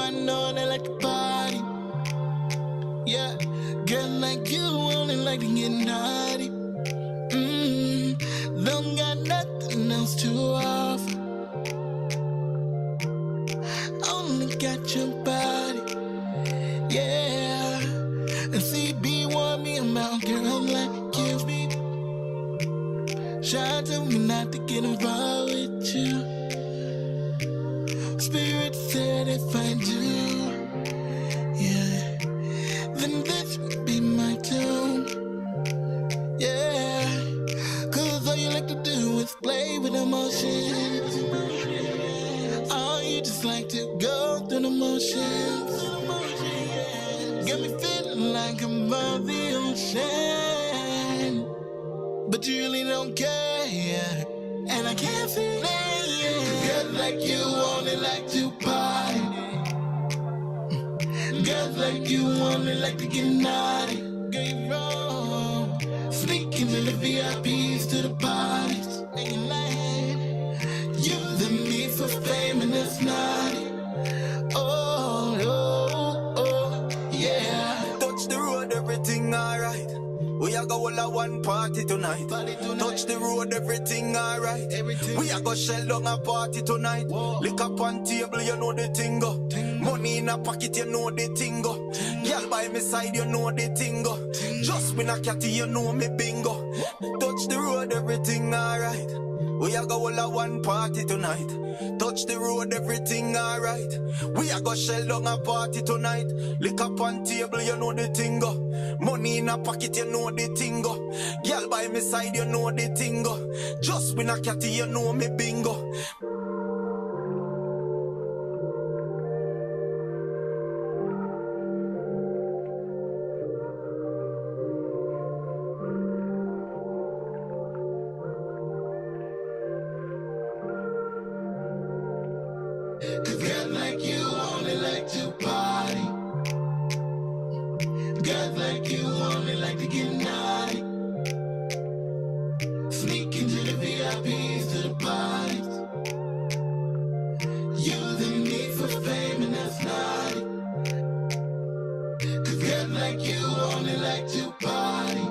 I know they like to party. Yeah, girl like you only like to get naughty. Don't got nothing else to offer. Only got your body. Yeah, and CB want me about girl like you. Try to me not to get involved with you. Spirit said if I do, yeah, then this would be my tune. Yeah, cause all you like to do is play with emotions. Oh, you just like to go through the motions. Got me feeling like I'm on the ocean, but you really don't care, and I can't feel it. Girls like you only like to party. Girls like you only like to get naughty. Girl, you wrong. Sneak into the VIPs to the parties. And you like using me for fame and that's naughty. Oh, oh, oh, yeah. Touch the road, everything alright. We are go all a one party tonight. Touch the road, everything alright. We are go shell down a party tonight. Lick up on table, you know the thing go. Money in a pocket, you know the thing go. Girl by my side, you know the thing go. Just win a catty, you know me bingo. Touch the road, everything alright. We are go all a one party tonight. Touch the road, everything alright. We are go shell down a party tonight. Lick up on table, you know the thing go. Money in a pocket, you know the thing go. Girl by my side, you know the thing go. Just win a catty, you know me bingo. Cause girls like you only like to party. Girls like you only like to get naughty. Sneak into the VIPs to the parties. Using me for fame and that's naughty. Cause girls like you only like to party.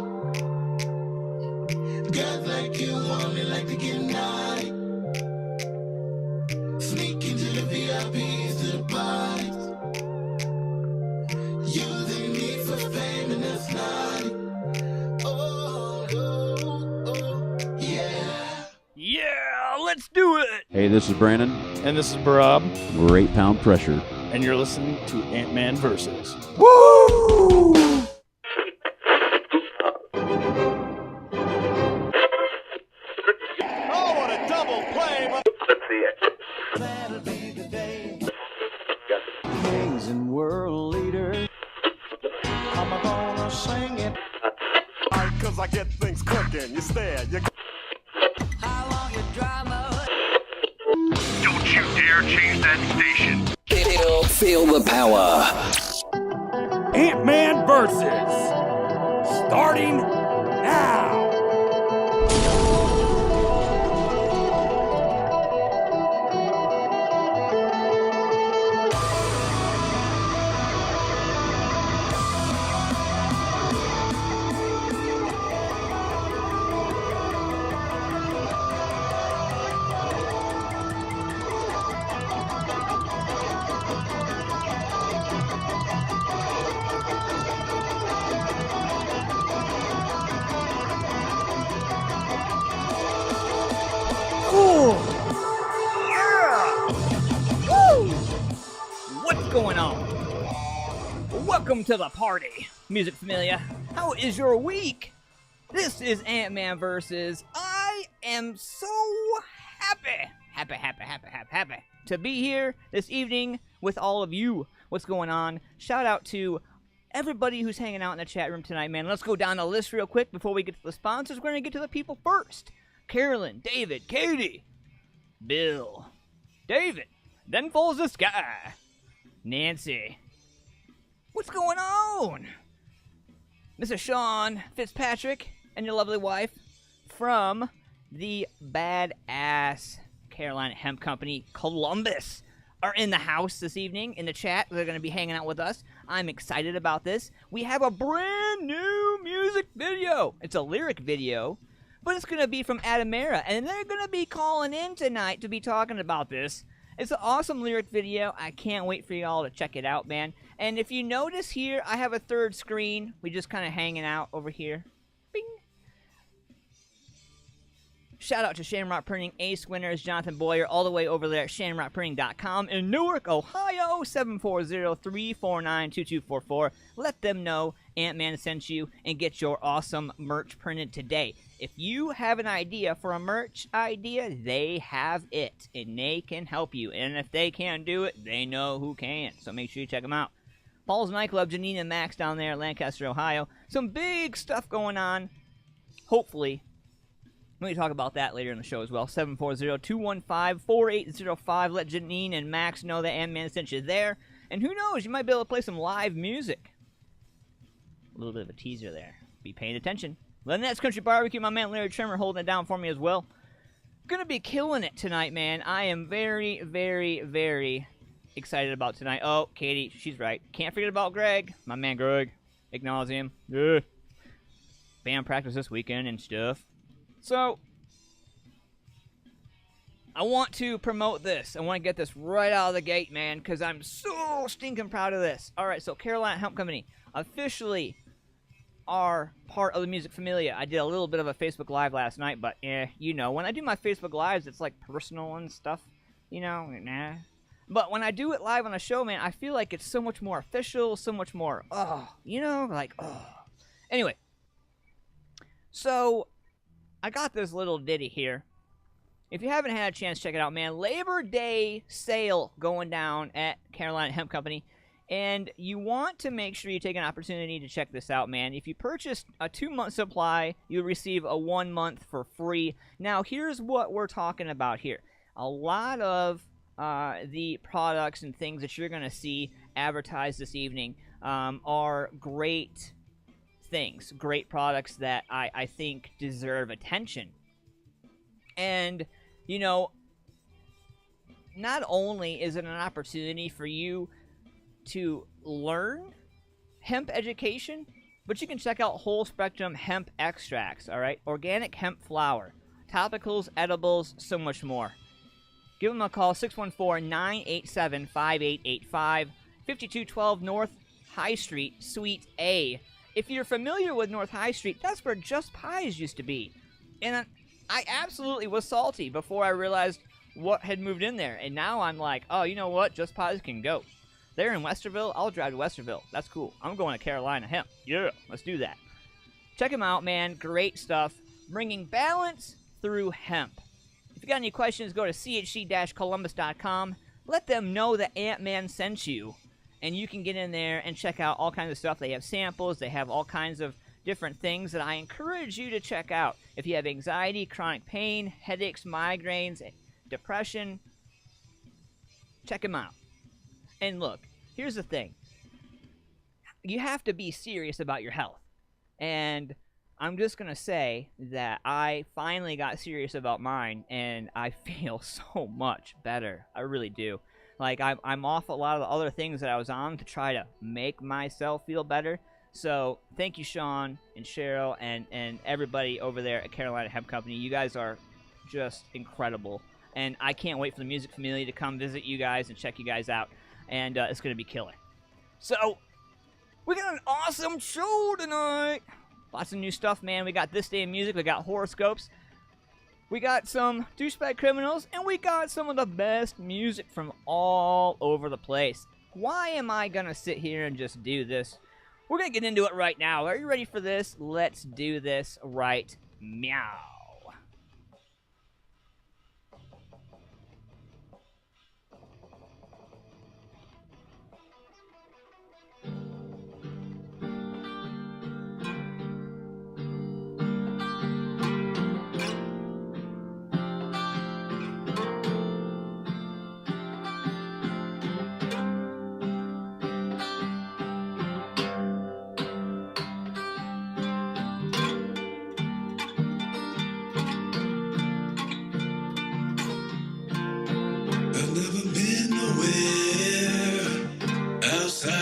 Girls like you only like to get naughty. Sneak into the VIPs to the parties. Using me for fame and that's naughty. Oh, oh, oh, yeah. Yeah, let's do it! Hey, this is Brandon. And this is Barab. We're 8 Pound Pressure. And you're listening to AntmanVs. Woo! Oh, what a double play! Let's see it. That'll be the day. Kings and world leaders. I'm gonna sing it. Cause I get things cooking. You stare, you. How long your drama? Don't you dare change that station. Feel the power. Ant-Man versus. Starting now. What's going on? Welcome to the party, music familia. How is your week? This is Ant-Man versus. I am so happy to be here this evening with all of you. What's going on? Shout out to everybody who's hanging out in the chat room tonight, man. Let's go down the list real quick before we get to the sponsors. We're going to get to the people first. Carolyn, David, Katie, Bill, David, then falls the sky, Nancy. What's going on? Mr. Sean Fitzpatrick and your lovely wife from the badass Carolina Hemp Company, Columbus, are in the house this evening in the chat. They're going to be hanging out with us. I'm excited about this. We have a brand new music video. It's a lyric video, but it's going to be from Adamera, and they're going to be calling in tonight to be talking about this. It's an awesome lyric video. I can't wait for y'all to check it out, man. And if you notice here, I have a third screen. We just kind of hanging out over here. Bing. Shout out to Shamrock Printing Ace winners, Jonathan Boyer, all the way over there at shamrockprinting.com in Newark, Ohio, 740-349-2244. Let them know Ant-Man sent you and get your awesome merch printed today. If you have an idea for a merch idea, they have it, and they can help you. And if they can't do it, they know who can. So make sure you check them out. Paul's Nightclub, Janine and Max down there in Lancaster, Ohio. Some big stuff going on, hopefully. Let me talk about that later in the show as well. 740-215-4805. Let Janine and Max know that Ant-Man sent you there. And who knows, you might be able to play some live music. A little bit of a teaser there. Be paying attention. Lynettes Country BBQ, my man Larry Trimmer holding it down for me as well. Gonna be killing it tonight, man. I am very, very, very excited about tonight. Oh, Katie, she's right. Can't forget about Greg. My man Greg. Acknowledge him. Yeah. Band practice this weekend and stuff. So, I want to promote this. I want to get this right out of the gate, man, because I'm so stinking proud of this. All right, so Carolina Hemp Company officially are part of the Music Familia. I did a little bit of a Facebook Live last night, but, you know, when I do my Facebook Lives, it's, like, personal and stuff, you know, nah. But when I do it live on a show, man, I feel like it's so much more official, so much more, you know, like, Anyway, so I got this little ditty here. If you haven't had a chance, check it out, man. Labor Day sale going down at Carolina Hemp Company. And you want to make sure you take an opportunity to check this out, man. If you purchase a 2-month supply, you'll receive a 1 month for free. Now, here's what we're talking about here. A lot of the products and things that you're going to see advertised this evening are great things, great products that I think deserve attention. And, you know, not only is it an opportunity for you to learn hemp education, but you can check out whole spectrum hemp extracts, all right? Organic hemp flour, topicals, edibles, so much more. Give them a call, 614-987-5885, 5212 North High Street, Suite A. If you're familiar with North High Street, that's where Just Pies used to be. And I absolutely was salty before I realized what had moved in there. And now I'm like, oh, you know what? Just Pies can go. They're in Westerville. I'll drive to Westerville. That's cool. I'm going to Carolina Hemp. Yeah, let's do that. Check them out, man. Great stuff. Bringing balance through hemp. If you got any questions, go to chc-columbus.com. Let them know that Ant-Man sent you. And you can get in there and check out all kinds of stuff. They have samples. They have all kinds of different things that I encourage you to check out. If you have anxiety, chronic pain, headaches, migraines, depression, check them out. And look, here's the thing. You have to be serious about your health. And I'm just going to say that I finally got serious about mine, and I feel so much better. I really do. Like, I'm off a lot of the other things that I was on to try to make myself feel better. So, thank you, Sean and Cheryl and everybody over there at Carolina Hemp Company. You guys are just incredible. And I can't wait for the Music Familia to come visit you guys and check you guys out. And it's going to be killer. So, we got an awesome show tonight. Lots of new stuff, man. We got This Day in Music. We got Horoscopes. We got some douchebag criminals. And we got some of the best music from all over the place. Why am I going to sit here and just do this? We're going to get into it right now. Are you ready for this? Let's do this right meow.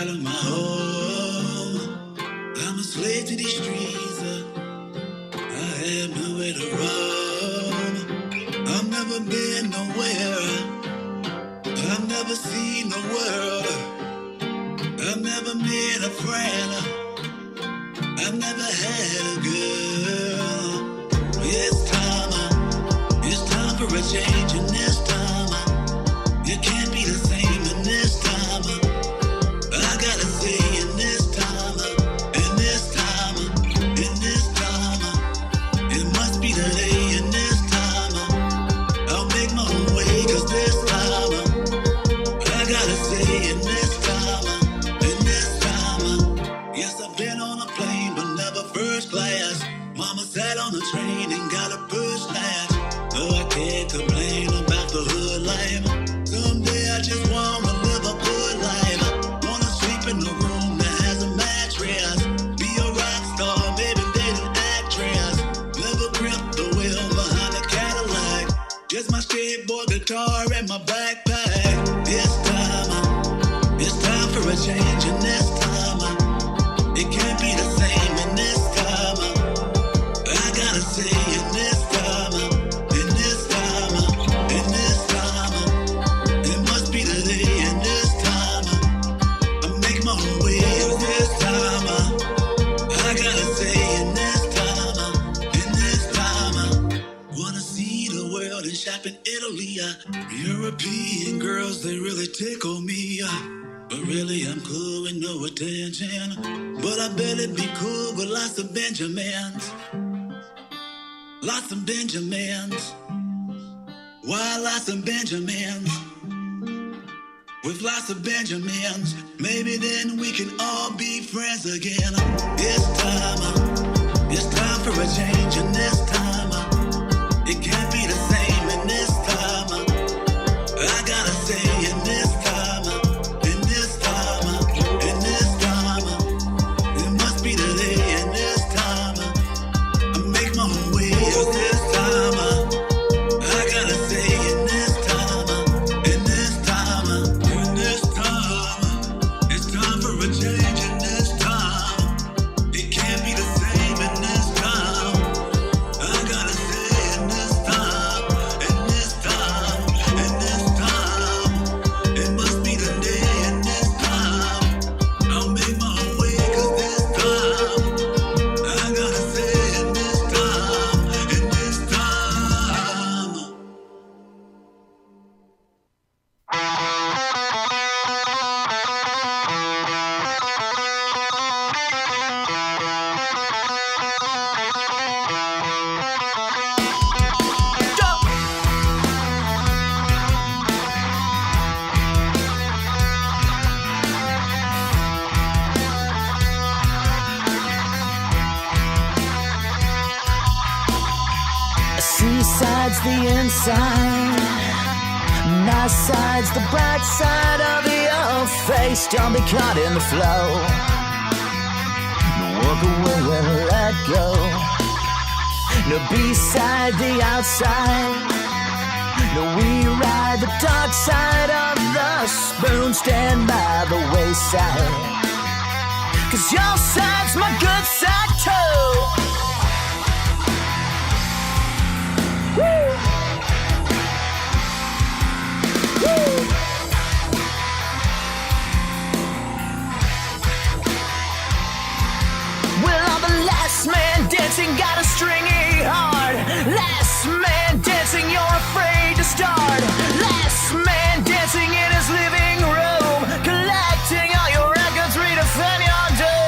out of my home. I'm a slave to these streets. I have nowhere to roam. I've never been nowhere. I've never seen the world. I've never met a friend. I've never had a girl. It's time for a change, and this time you can't be the same. And this time I gotta say, in this time, in this time, in this time, it must be the day. In this time I'll make my own way, 'cause this time I gotta say, in this time, yes, I've been on a plane, but never first class. Mama sat on the train and got a first class. No, I can't complain about the hood life. Someday I just wanna live a good life. Wanna sleep in a room that has a mattress. Be a rock star, maybe date an actress. Never grip the wheel behind a Cadillac. Just my skateboard guitar and my backpack. It's time for a change, and this time it can't be the same. In this time I gotta say, in this time, in this time, in this time, it must be the day. In this time I make my own way. In this time I gotta say, in this time, wanna see the world and shop in Italy. European girls, they really tickle me. But really I'm cool with no attention. But I bet it'd be cool with lots of Benjamins. Lots of Benjamins. Why lots of Benjamins? With lots of Benjamins, maybe then we can all be friends again. It's time for a change, and this time it can't be the same. In this time I gotta say, in this time, in this time, in this time, it must be the day. In this time I make my own way. In this time I gotta say, in this time, in this time, in this time, it's time for a change. In this time it can't be the same. In this time I gotta say, in this time, in this time, in this time, it must be the day. In this time I'll make my own way, 'cause this time I gotta say, in this time, in this time. Seaside's the inside, my side's the bright side of your face. Don't be caught in the flow. Walk away and let go. No B-side, the outside. No, we ride the dark side of the spoon. Stand by the wayside, 'cause your side's my good side too. Woo! Woo! Well, I'm the last man dancing, got a stringy heart. Last man dancing, you're afraid to start. Last man dancing in his living room, collecting all your records, redefine your doom.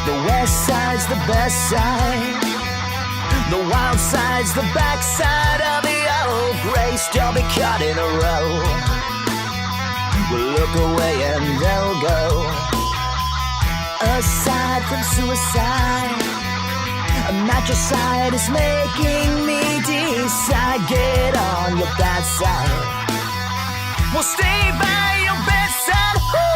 The west side's the best side. The wild side's the backside of the old race. Don't be caught in a row. We'll look away and they'll go. Aside from suicide, a mattress side is making me decide. Get on your bad side. We'll stay by your bedside. Woo!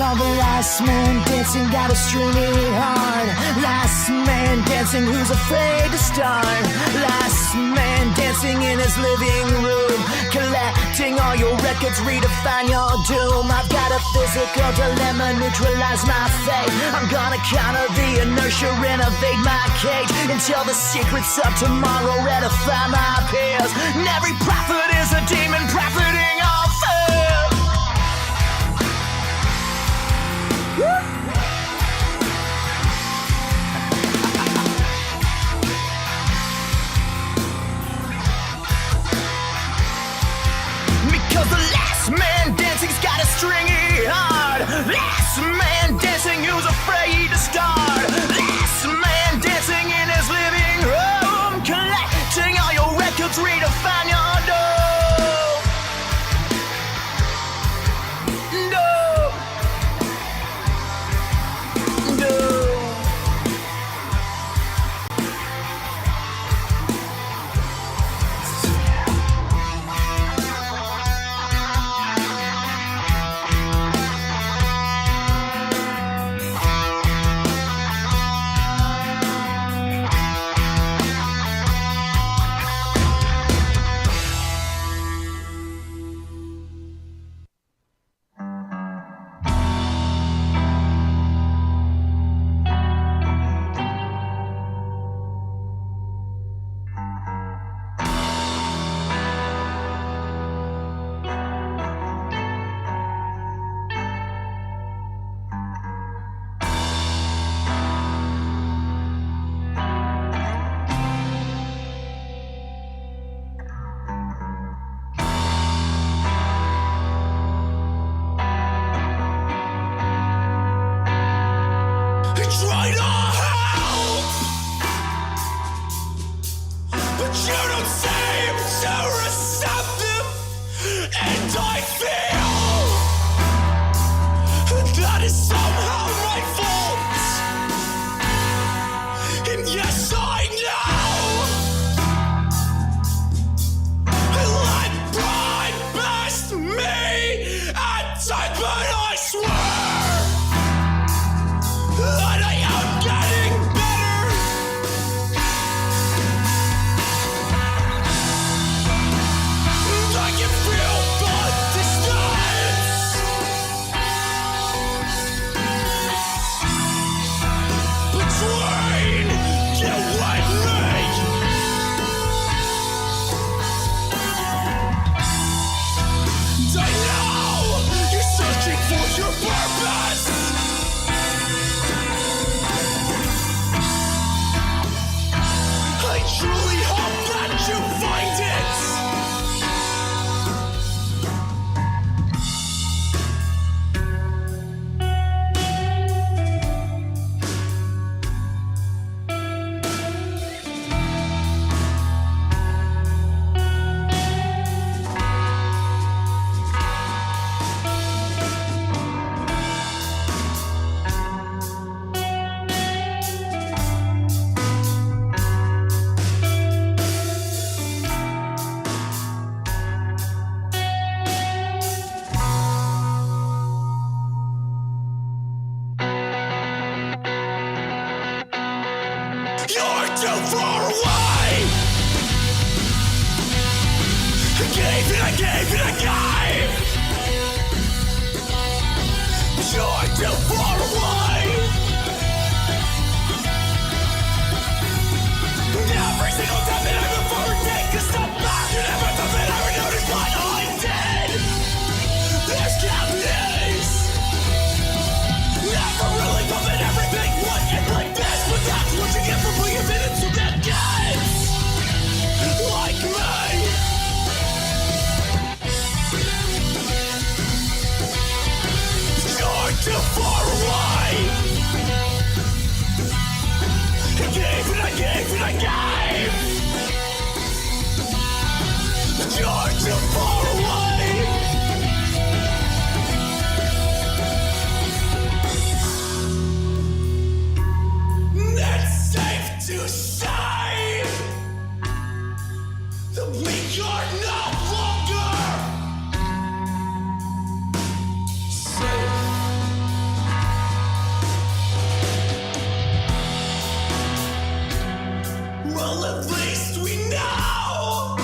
call the last man dancing, got a stringy heart. Last man dancing, who's afraid to start? Last man dancing in his living room, collecting all your records, redefine your doom. I've got a physical dilemma, neutralize my fate. I'm gonna counter the inertia, renovate my cage, until the secrets of tomorrow ratify my peers. And every prophet is a demon profiting off fear. Because the last man dancing's got a stringy heart. Last man dancing who's afraid to start. Last man dancing in his living room, collecting all your records, redefine your doom. Doom. Doom. Try to help, but you don't seem so receptive, and I feel that is somehow my fault. And yes, I know let pride best me at times, but I swear that I am getting better. I can feel the distance between you and me. I know you're searching for your purpose. I truly hope that you find it. You're too far away. I gave and I gave and I gave. You're too far away. Every single time that I move forward, take a step back, and every time that I notice what I did, there's cavities. Never really bumping everything looking like this, but that's what you get for being minutes to get kids like me. You're too far away. I gave and I gave and I gave. You're too far away. It's safe to say that we are no longer safe. Well, at least we know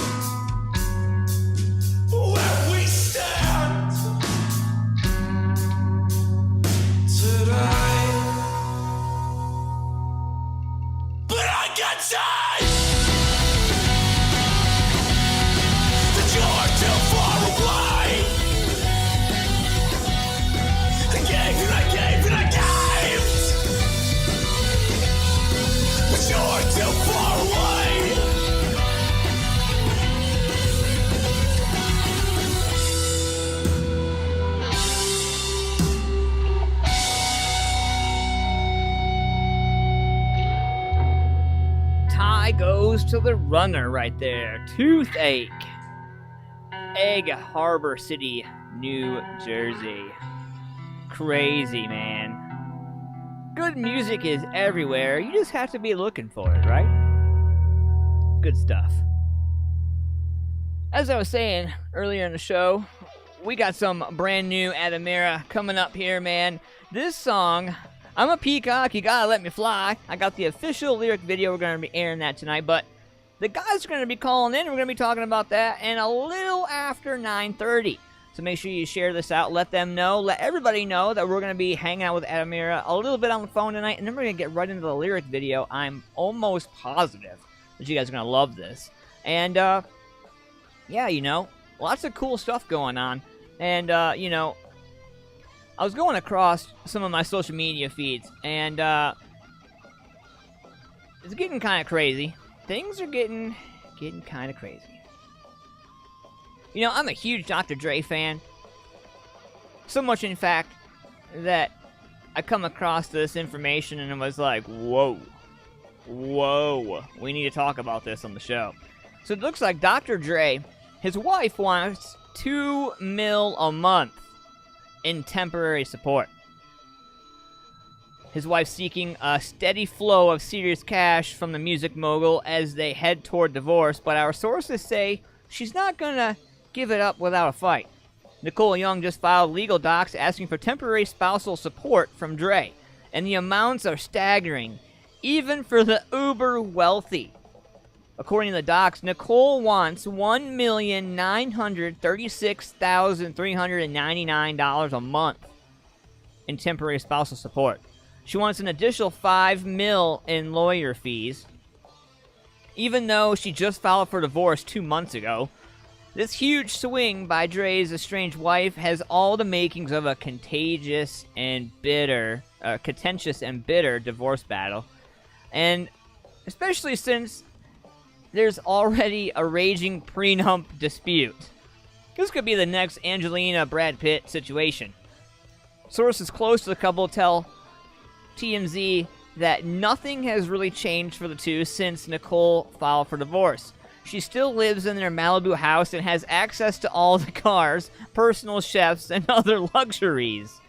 where we stand today. But I got time that you're too far away. I gave and I gave and I gave, but you're too far away. Tie goes to the runner right there. Toothache. Egg Harbor City, New Jersey. Crazy, man. Good music is everywhere. You just have to be looking for it, right? Good stuff. As I was saying earlier in the show, we got some brand new Adamera coming up here, man. This song, I'm a peacock, you gotta let me fly. I got the official lyric video. We're gonna be airing that tonight, but the guys are gonna be calling in. We're gonna be talking about that and a little after 9:30. So make sure you share this out. Let them know. Let everybody know that we're going to be hanging out with Adamera a little bit on the phone tonight. And then we're going to get right into the lyric video. I'm almost positive that you guys are going to love this. And, yeah, you know, lots of cool stuff going on. And, you know, I was going across some of my social media feeds. And, it's getting kind of crazy. Things are getting kind of crazy. You know, I'm a huge Dr. Dre fan. So much, in fact, that I come across this information and it was like, whoa, we need to talk about this on the show. So it looks like Dr. Dre, his wife wants $2 million a month in temporary support. His wife's seeking a steady flow of serious cash from the music mogul as they head toward divorce, but our sources say she's not gonna give it up without a fight. Nicole Young just filed legal docs asking for temporary spousal support from Dre, and the amounts are staggering, even for the uber wealthy. According to the docs, Nicole wants $1,936,399 a month in temporary spousal support. She wants an additional $5 million in lawyer fees, even though she just filed for divorce 2 months ago. This huge swing by Dre's estranged wife has all the makings of a contentious and bitter divorce battle. And especially since there's already a raging prenup dispute. This could be the next Angelina-Brad Pitt situation. Sources close to the couple tell TMZ that nothing has really changed for the two since Nicole filed for divorce. She still lives in their Malibu house and has access to all the cars, personal chefs, and other luxuries.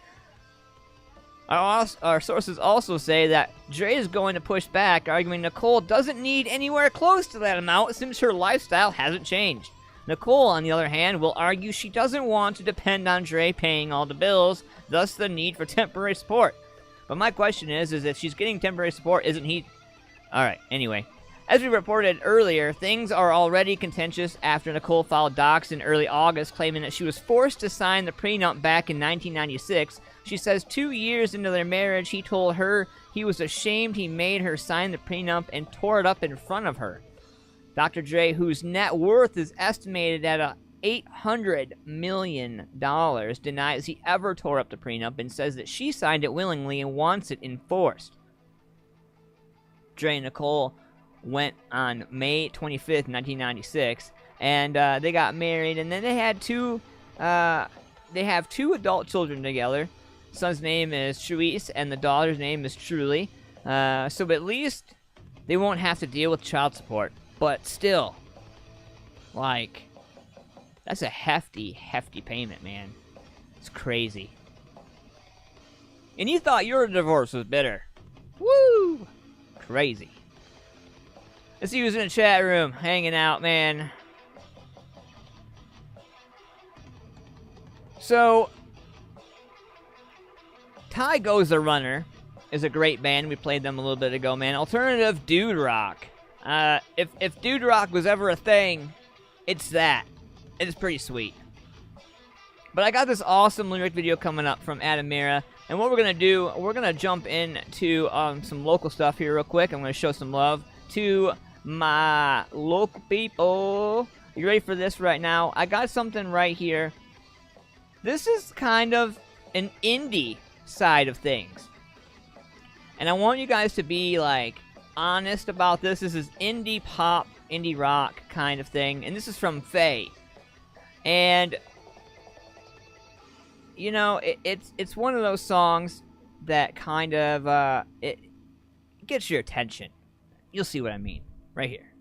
Our sources also say that Dre is going to push back, arguing Nicole doesn't need anywhere close to that amount since her lifestyle hasn't changed. Nicole, on the other hand, will argue she doesn't want to depend on Dre paying all the bills, thus the need for temporary support. But my question is if she's getting temporary support, isn't he... Alright, anyway. As we reported earlier, things are already contentious after Nicole filed docs in early August claiming that she was forced to sign the prenup back in 1996. She says 2 years into their marriage, he told her he was ashamed he made her sign the prenup and tore it up in front of her. Dr. Dre, whose net worth is estimated at $800 million, denies he ever tore up the prenup and says that she signed it willingly and wants it enforced. Dre and Nicole went on May 25th, 1996, and they got married, and then they had they have two adult children together. The son's name is Truise, and the daughter's name is Truly. So at least they won't have to deal with child support. But still, like, that's a hefty payment, man. It's crazy. And you thought your divorce was bitter. Woo! Crazy. Let's see who's in the chat room hanging out, man. So, Ty Goes the Runner is a great band. We played them a little bit ago, man. Alternative dude rock. If dude rock was ever a thing, it's that. It's pretty sweet. But I got this awesome lyric video coming up from Adamera, and what we're gonna do, we're gonna jump into some local stuff here real quick. I'm gonna show some love to my local people. You ready for this right now? I got something right here. This is kind of an indie side of things, and I want you guys to be like honest about this. This is indie pop, indie rock kind of thing, and this is from Faye. And you know, it's one of those songs that kind of it gets your attention. You'll see what I mean right here.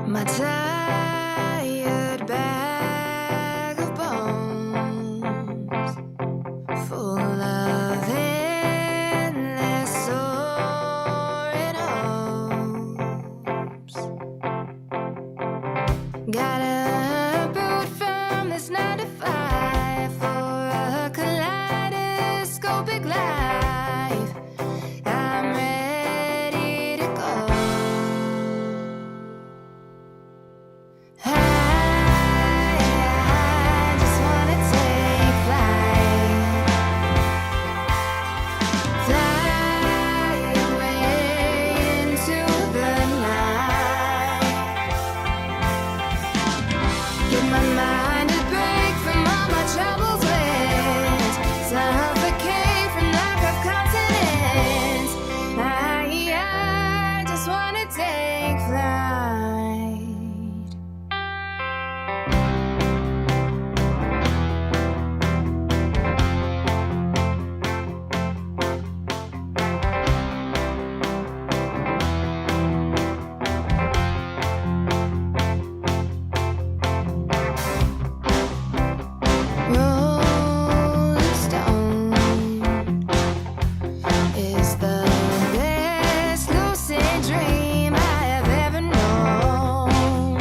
My tired bag of bones, full of endless sordid hopes. Gotta boot from this 9 to 5 for a kaleidoscopic life. I'm ready to go. I just wanna take flight, fly away into the night. Give my mind a break from all my troubles with, suffocate from lack of continence. I just wanna take flight. Rolling Stone is the best lucid dream I have ever known.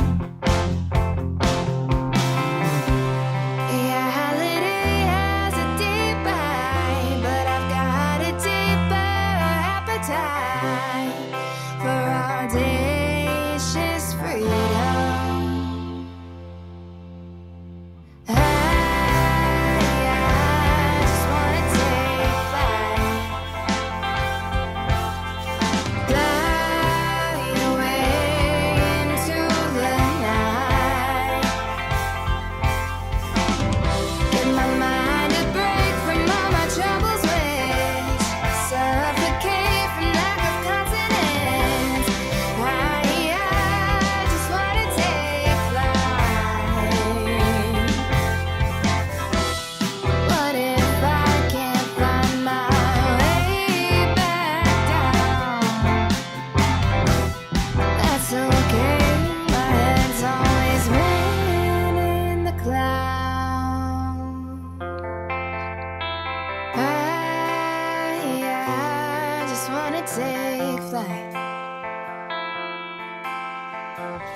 Reality has a deep bite, but I've got a deeper appetite for audacious freedom. I just wanna take flight, fly away into the night. Give my mind a break from all my troubles with, suffocate from lack of continence. I just wanna take flight. What if I can't find my way back down? That's okay, my head's always been in the clouds. I just wanna take flight,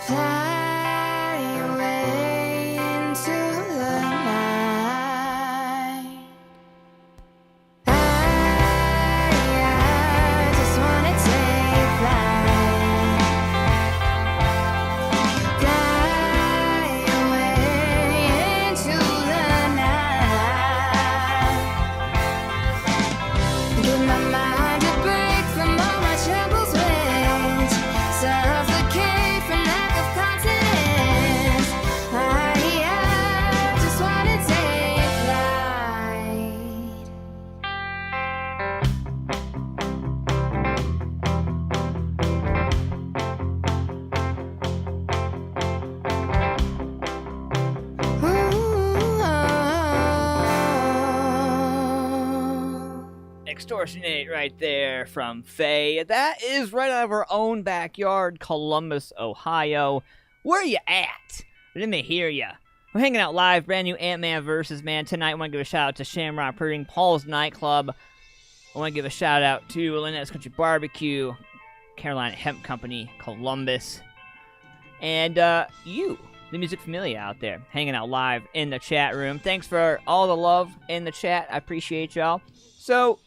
fly away into the night. I just wanna take flight, fly away into the night. Give my mind a break from all my troubles with, suffocate from lack of continence. I just wanna take flight. Ooh. Extortionate right there from Faye. That is right out of our own backyard, Columbus, Ohio. Where you at? Let me hear ya. We're hanging out live, brand new Ant-Man versus, man. Tonight, I want to give a shout out to Shamrock Printing, Paul's Nightclub. I want to give a shout out to Lynettes Country BBQ. Carolina Hemp Company, Columbus. And you, the Music Familia out there, hanging out live in the chat room. Thanks for all the love in the chat. I appreciate y'all. So,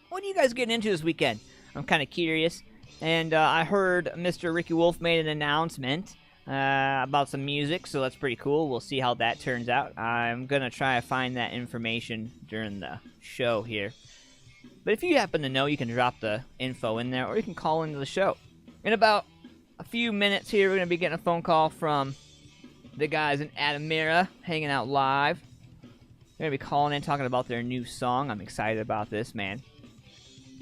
what are you guys getting into this weekend? I'm kind of curious. And I heard Mr. Ricky Wolf made an announcement about some music, so that's pretty cool. We'll see how that turns out. I'm going to try to find that information during the show here. But if you happen to know, you can drop the info in there, or you can call into the show. In about a few minutes here, we're going to be getting a phone call from the guys in Adamera, hanging out live. They're going to be calling in, talking about their new song. I'm excited about this, man.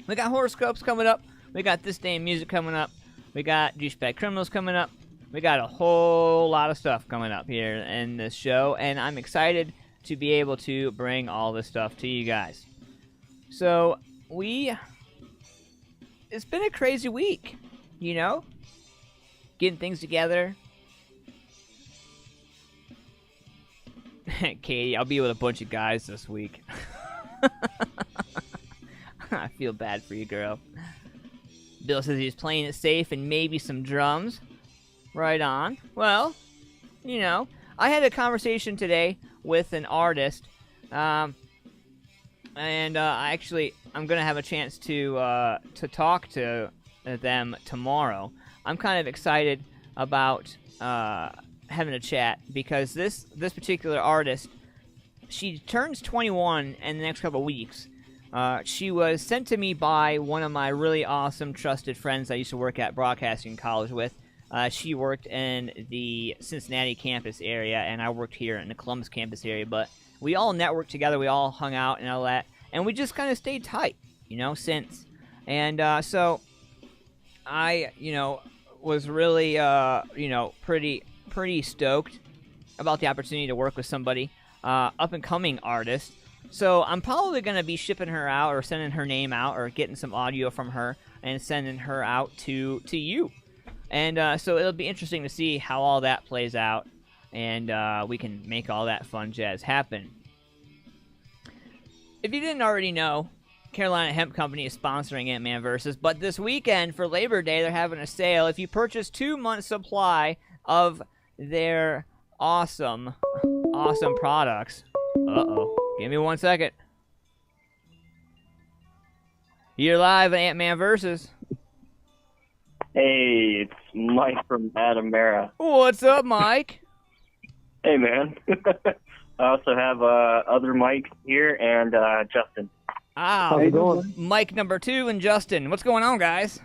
We got horoscopes coming up. We got This Day in Music coming up. We got Douchebag Criminals coming up. We got a whole lot of stuff coming up here in this show, and I'm excited to be able to bring all this stuff to you guys. So, it's been a crazy week, you know? Getting things together. Katie, I'll be with a bunch of guys this week. I feel bad for you, girl. Bill says he's playing it safe and maybe some drums. Right on. Well, you know, I had a conversation today with an artist, and I'm going to have a chance to talk to them tomorrow. I'm kind of excited about having a chat because this particular artist, she turns 21 in the next couple of weeks. She was sent to me by one of my really awesome, trusted friends I used to work at Broadcasting College with. She worked in the Cincinnati campus area, and I worked here in the Columbus campus area. But we all networked together. We all hung out and all that. And we just kind of stayed tight, you know, since. And so I, you know, was really, you know, pretty stoked about the opportunity to work with somebody, up-and-coming artist. So I'm probably going to be shipping her out or sending her name out or getting some audio from her and sending her out to you. And so it'll be interesting to see how all that plays out, and we can make all that fun jazz happen. If you didn't already know, Carolina Hemp Company is sponsoring Ant-Man Versus, but this weekend for Labor Day they're having a sale. If you purchase 2 months' supply of their awesome products. Give me 1 second. You're live at Ant-Man Versus. Hey, it's Mike from Adamera. What's up, Mike? Hey, man. I also have other Mike here and Justin. How's it going? Mike number 2 and Justin. What's going on, guys?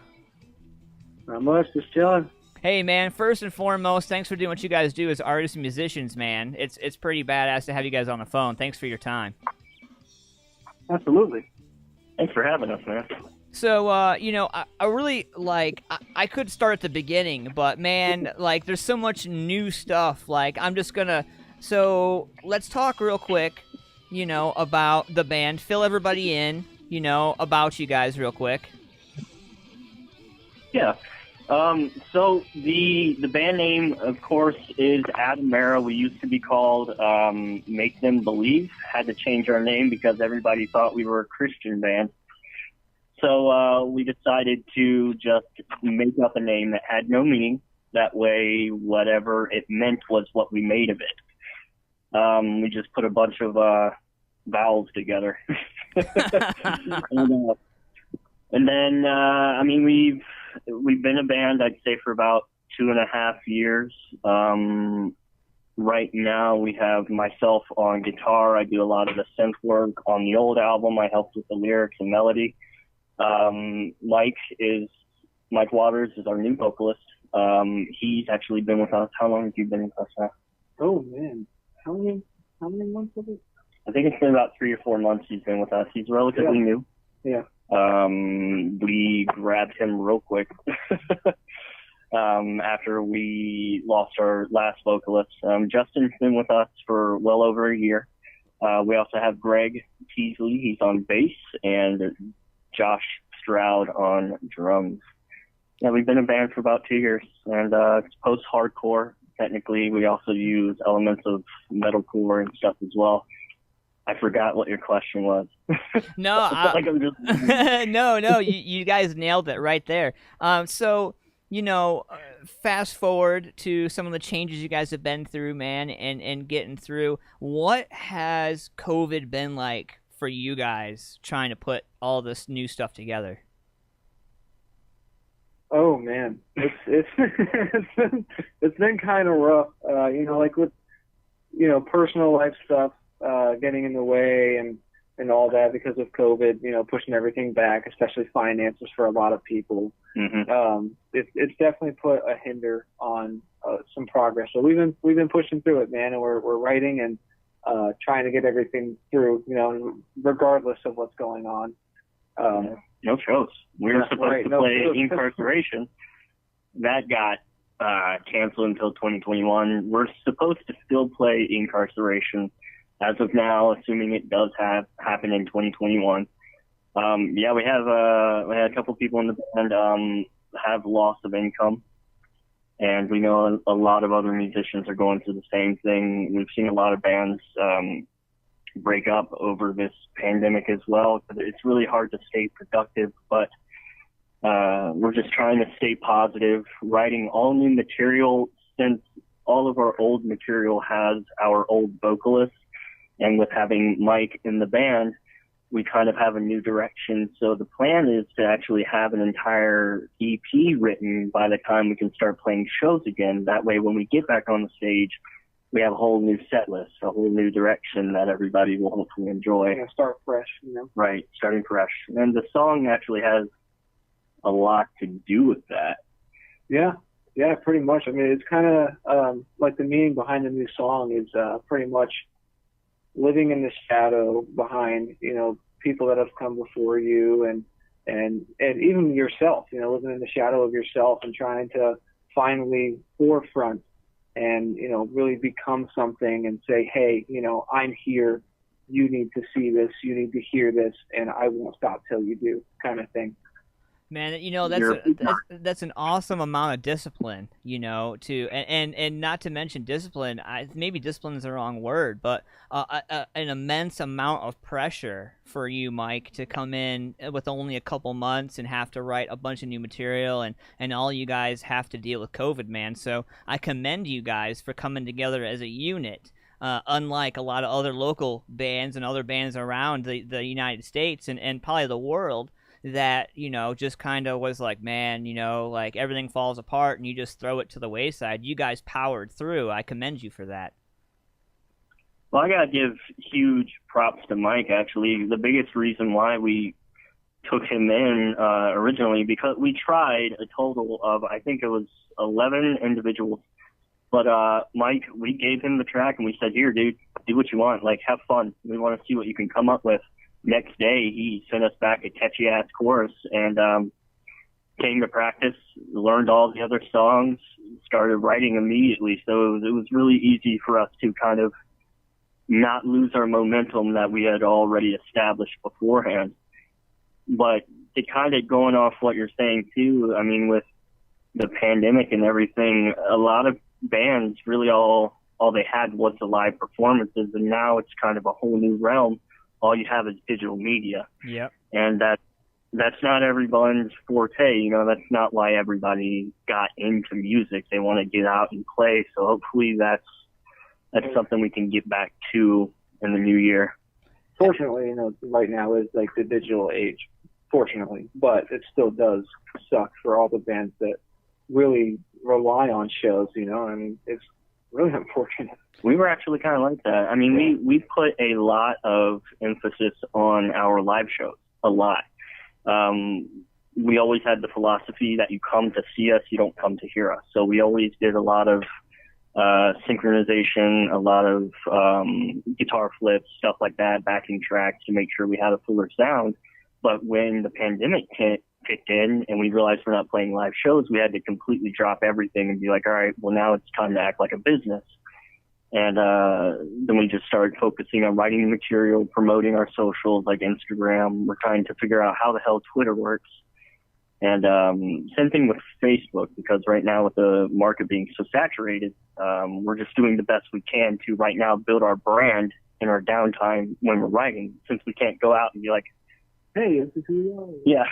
Not much, just chilling. Hey, man, first and foremost, thanks for doing what you guys do as artists and musicians, man. It's pretty badass to have you guys on the phone. Thanks for your time. Absolutely. Thanks for having us, man. So, you know, I really, like, I could start at the beginning, but, man, like, there's so much new stuff. Like, I'm just gonna... So, let's talk real quick, you know, about the band. Fill everybody in, you know, about you guys real quick. Yeah. So the band name, of course, is Adamera. We used to be called Make Them Believe. Had to change our name because everybody thought we were a Christian band. So we decided to just make up a name that had no meaning. That way, whatever it meant was what we made of it. We just put a bunch of vowels together. And then, I mean, we've been a band, I'd say, for about 2.5 years. Right now, we have myself on guitar. I do a lot of the synth work on the old album. I helped with the lyrics and melody. Mike Waters is our new vocalist. He's actually been with us. How long have you been with us now? Oh, man. How many months is it? I think it's been about 3 or 4 months he's been with us. He's relatively new. Yeah. We grabbed him real quick after we lost our last vocalist. Justin's been with us for well over a year. We also have Greg Teasley. He's on bass, and Josh Stroud on drums. Yeah, we've been a band for about 2 years, and it's post-hardcore. Technically, we also use elements of metalcore and stuff as well. I forgot what your question was. No, like I'm just... no, you guys nailed it right there. So, fast forward to some of the changes you guys have been through, man, and getting through. What has COVID been like for you guys trying to put all this new stuff together? Oh man, it's it's been kind of rough. Like with personal life stuff getting in the way and all that because of COVID. Pushing everything back, especially finances for a lot of people. Mm-hmm. It's definitely put a hinder on some progress. So we've been pushing through it, man, and we're writing and trying to get everything through. Regardless of what's going on. No shows. We were supposed to play Incarceration. That got canceled until 2021. We're supposed to still play Incarceration as of now, assuming it does happen in 2021. We had a couple people in the band have loss of income, and we know a lot of other musicians are going through the same thing. We've seen a lot of bands break up over this pandemic as well. It's really hard to stay productive, but we're just trying to stay positive, writing all new material since all of our old material has our old vocalists, and with having Mike in the band, we kind of have a new direction. So the plan is to actually have an entire EP written by the time we can start playing shows again. That way, when we get back on the stage, we have a whole new set list, a whole new direction that everybody will hopefully enjoy. Start fresh, Right, starting fresh. And the song actually has a lot to do with that. Yeah, pretty much. I mean, it's kind of like the meaning behind the new song is pretty much living in the shadow behind, people that have come before you and even yourself, living in the shadow of yourself and trying to finally forefront and, really become something and say, hey, I'm here. You need to see this. You need to hear this. And I won't stop till you do, kind of thing. Man, that's an awesome amount of discipline, and not to mention discipline. Maybe discipline is the wrong word, but an immense amount of pressure for you, Mike, to come in with only a couple months and have to write a bunch of new material, and all you guys have to deal with COVID, man. So I commend you guys for coming together as a unit. Unlike a lot of other local bands and other bands around the United States and probably the world, that just kind of was like, man, like everything falls apart and you just throw it to the wayside. You guys powered through. I commend you for that. Well, I gotta give huge props to Mike, actually. The biggest reason why we took him in originally, because we tried a total of, I think it was 11 individuals, but Mike, we gave him the track and we said, here, dude, do what you want, like, have fun. We want to see what you can come up with. Next day, he sent us back a catchy-ass chorus and came to practice, learned all the other songs, started writing immediately. So it was really easy for us to kind of not lose our momentum that we had already established beforehand. But to kind of going off what you're saying, too, I mean, with the pandemic and everything, a lot of bands really all they had was the live performances, and now it's kind of a whole new realm. All you have is digital media. Yep. And that's not everyone's forte. That's not why everybody got into music. They want to get out and play. So hopefully that's something we can get back to in the new year. Fortunately, right now is like the digital age, fortunately, but it still does suck for all the bands that really rely on shows, I mean, it's really unfortunate. We were actually kind of like that. I mean, we put a lot of emphasis on our live shows, a lot. We always had the philosophy that you come to see us, you don't come to hear us. So we always did a lot of synchronization, a lot of guitar flips, stuff like that, backing tracks to make sure we had a fuller sound. But when the pandemic kicked in and we realized we're not playing live shows, we had to completely drop everything and be like, all right, well, now it's time to act like a business. And then we just started focusing on writing material, promoting our socials like Instagram. We're trying to figure out how the hell Twitter works. And same thing with Facebook, because right now with the market being so saturated, we're just doing the best we can to right now build our brand in our downtime when we're writing, since we can't go out and be like, hey, this is who you are. Yeah.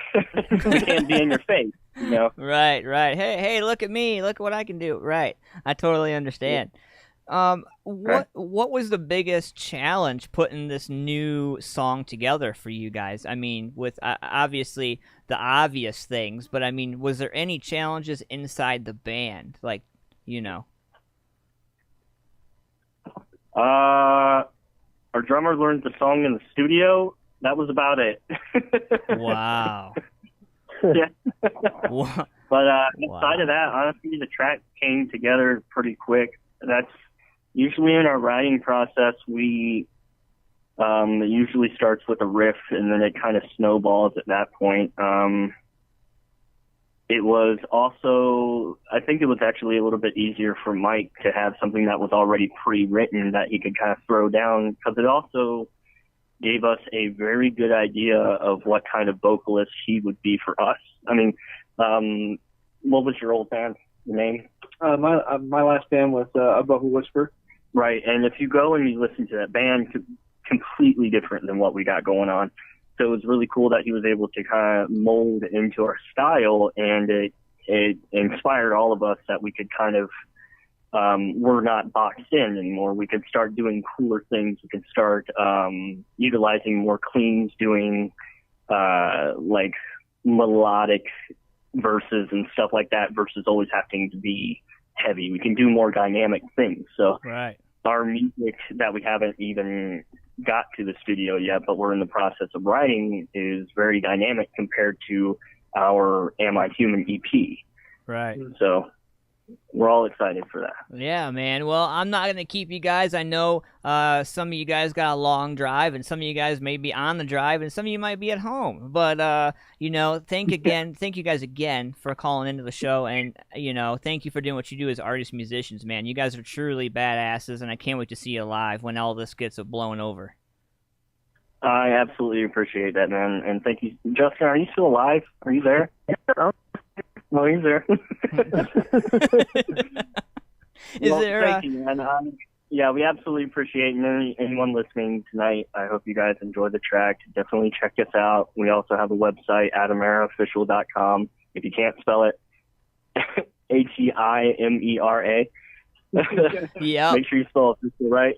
We can't be in your face, you know? Right. Hey, look at me. Look at what I can do. Right. I totally understand. What was the biggest challenge putting this new song together for you guys? I mean, with obviously the obvious things, but I mean, was there any challenges inside the band? Like, you know. Our drummer learned the song in the studio. That was about it. Wow. Yeah. Wow. But outside of that, honestly, the track came together pretty quick. That's usually in our writing process. It usually starts with a riff, and then it kind of snowballs at that point. It was also, I think it was actually a little bit easier for Mike to have something that was already pre-written that he could kind of throw down, because it also gave us a very good idea of what kind of vocalist he would be for us. I mean, what was your old band name? My last band was Above a Whisper. Right, and if you go and you listen to that band, completely different than what we got going on. So it was really cool that he was able to kind of mold into our style, and it inspired all of us that we could kind of, we're not boxed in anymore. We could start doing cooler things. We could start utilizing more cleans, doing like melodic verses and stuff like that versus always having to be heavy. We can do more dynamic things. So right. Our music that we haven't even got to the studio yet, but we're in the process of writing, is very dynamic compared to our Am I Human EP. Right. So we're all excited for that. Yeah, man. Well, I'm not going to keep you guys. I know some of you guys got a long drive, and some of you guys may be on the drive, and some of you might be at home. But, you know, thank you guys again for calling into the show, and, you know, thank you for doing what you do as artists, musicians, man. You guys are truly badasses, and I can't wait to see you live when all this gets blown over. I absolutely appreciate that, man. And thank you. Justin, are you still alive? Are you there? Yeah. Well, he's there. Thank you, man. Yeah, we absolutely appreciate anyone listening tonight. I hope you guys enjoy the track. Definitely check us out. We also have a website, AdameraOfficial.com. If you can't spell it, Heimera. Yeah. Make sure you spell it right.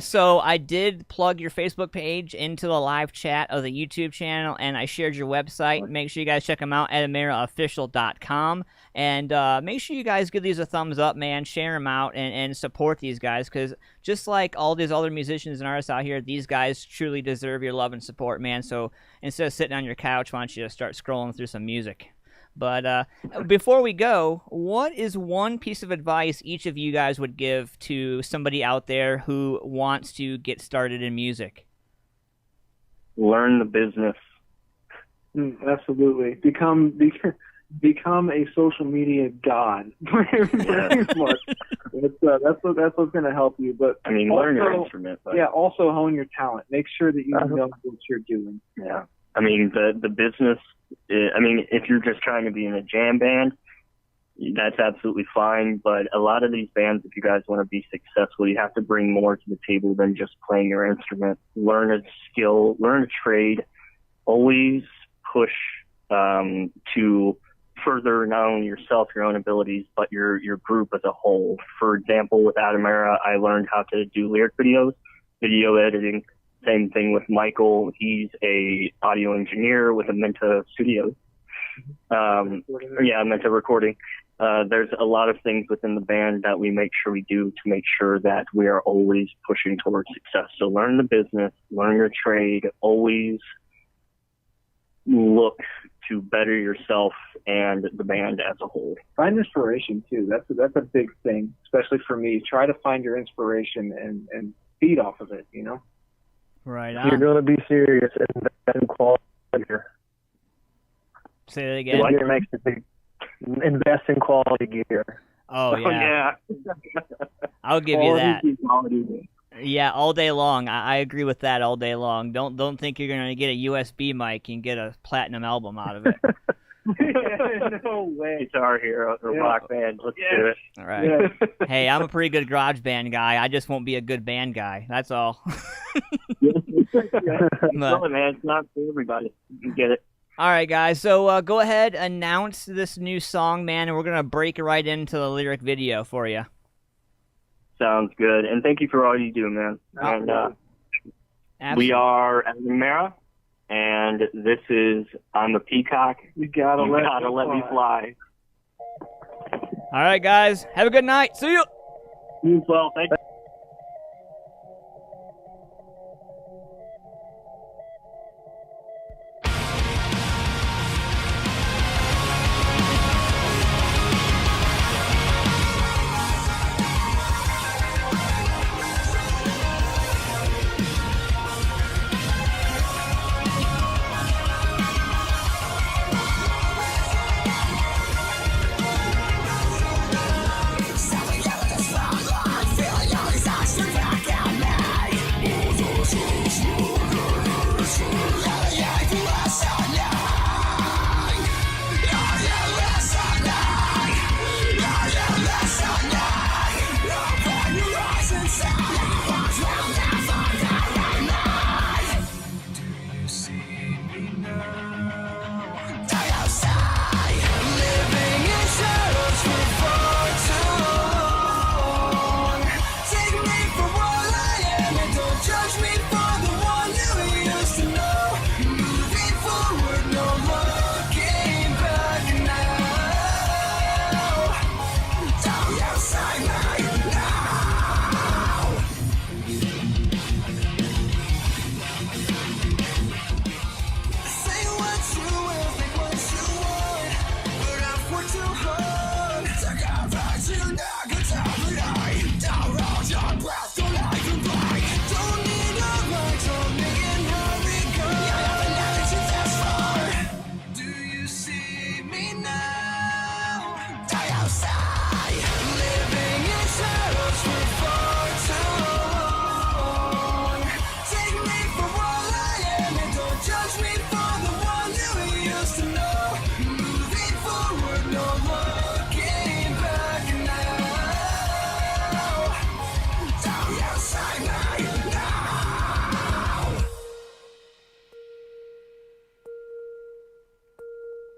So I did plug your Facebook page into the live chat of the YouTube channel, and I shared your website. Make sure you guys check them out, AdameraOfficial.com, and make sure you guys give these a thumbs up, man. Share them out and support these guys, because just like all these other musicians and artists out here, these guys truly deserve your love and support, man. So instead of sitting on your couch, why don't you start scrolling through some music? But before we go, what is one piece of advice each of you guys would give to somebody out there who wants to get started in music? Learn the business. Absolutely. Become a social media god. That's what's going to help you. But I mean, learn your instrument. But... yeah, also hone your talent. Make sure that you know what you're doing. Yeah. I mean, the business, I mean, if you're just trying to be in a jam band, that's absolutely fine. But a lot of these bands, if you guys want to be successful, you have to bring more to the table than just playing your instrument. Learn a skill, learn a trade. Always push to further not only yourself, your own abilities, but your group as a whole. For example, with Adamera, I learned how to do lyric videos, video editing. Same thing with Michael. He's a audio engineer with Amenta Studios. Amenta Recording. There's a lot of things within the band that we make sure we do to make sure that we are always pushing towards success. So learn the business, learn your trade, always look to better yourself and the band as a whole. Find inspiration too. That's a big thing, especially for me. Try to find your inspiration and feed off of it, you know? Right. You're going to be serious and invest in quality gear. Say that again. Invest in quality gear. Oh yeah. I'll give you that. Yeah, all day long. I agree with that all day long. Don't think you're going to get a USB mic and get a platinum album out of it. No way. Guitar Hero or rock band. Let's do it. All right. Hey, I'm a pretty good garage band guy. I just won't be a good band guy. That's all. No, man, it's not for everybody. You get it. All right, guys. So go ahead, announce this new song, man, and we're gonna break right into the lyric video for you. Sounds good. And thank you for all you do, man. And we are Adamera, and this is I'm a Peacock. You gotta let me fly. All right, guys. Have a good night. See you. You as well. Thank you.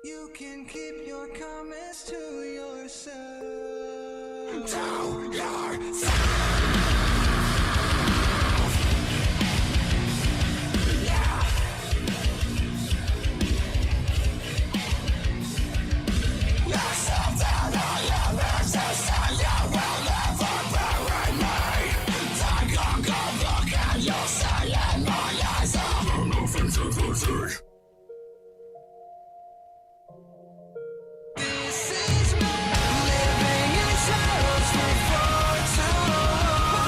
You can keep your comments to yourself. To yourself. Yeah. Yourself down on your verses, and you will never bury me. Take a good look and you'll see in my eyes I'm nothing to lose. This is me living in shadows for far too long.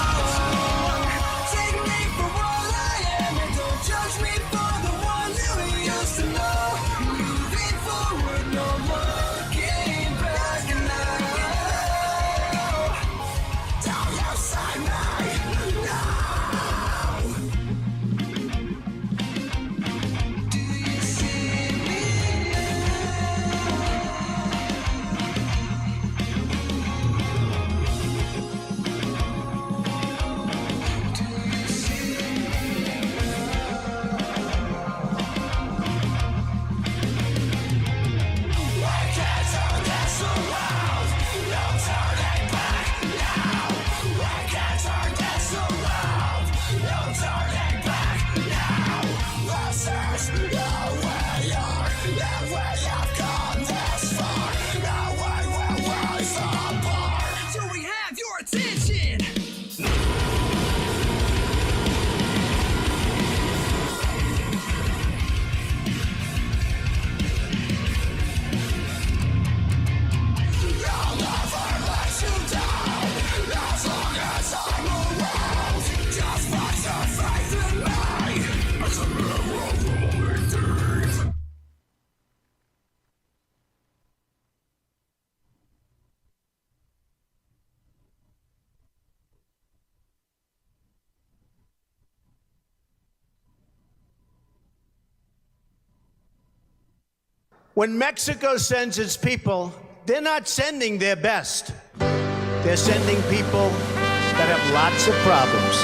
When Mexico sends its people, they're not sending their best. They're sending people that have lots of problems,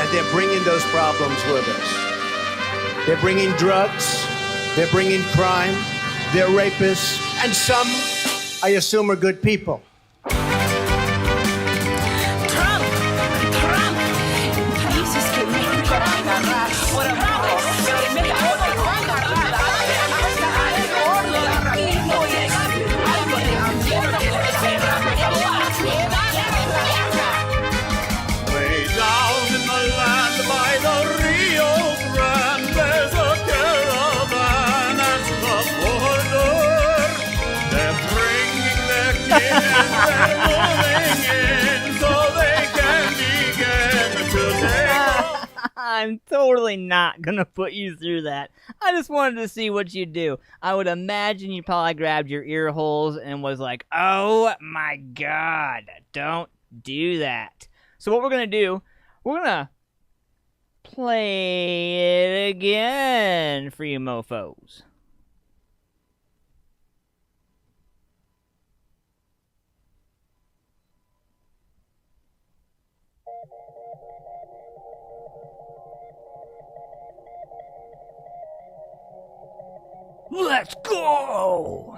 and they're bringing those problems with us. They're bringing drugs, they're bringing crime, they're rapists, and some, I assume, are good people. I'm totally not gonna put you through that. I just wanted to see what you do. I would imagine you probably grabbed your ear holes and was like, oh my god, don't do that. So what we're gonna do, we're gonna play it again for you mofos. Let's go!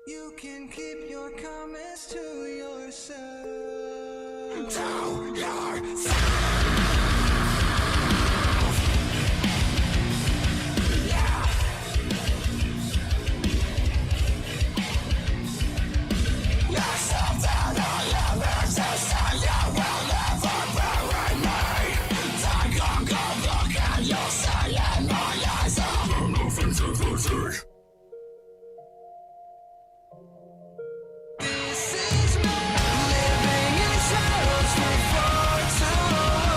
You can keep your comments to yourself. To yourself. Yeah. Yourself down all your verses, and you will never bury me. Take a good look and you'll see in my eyes. Nothing to lose. This is me living in shadows for far too long.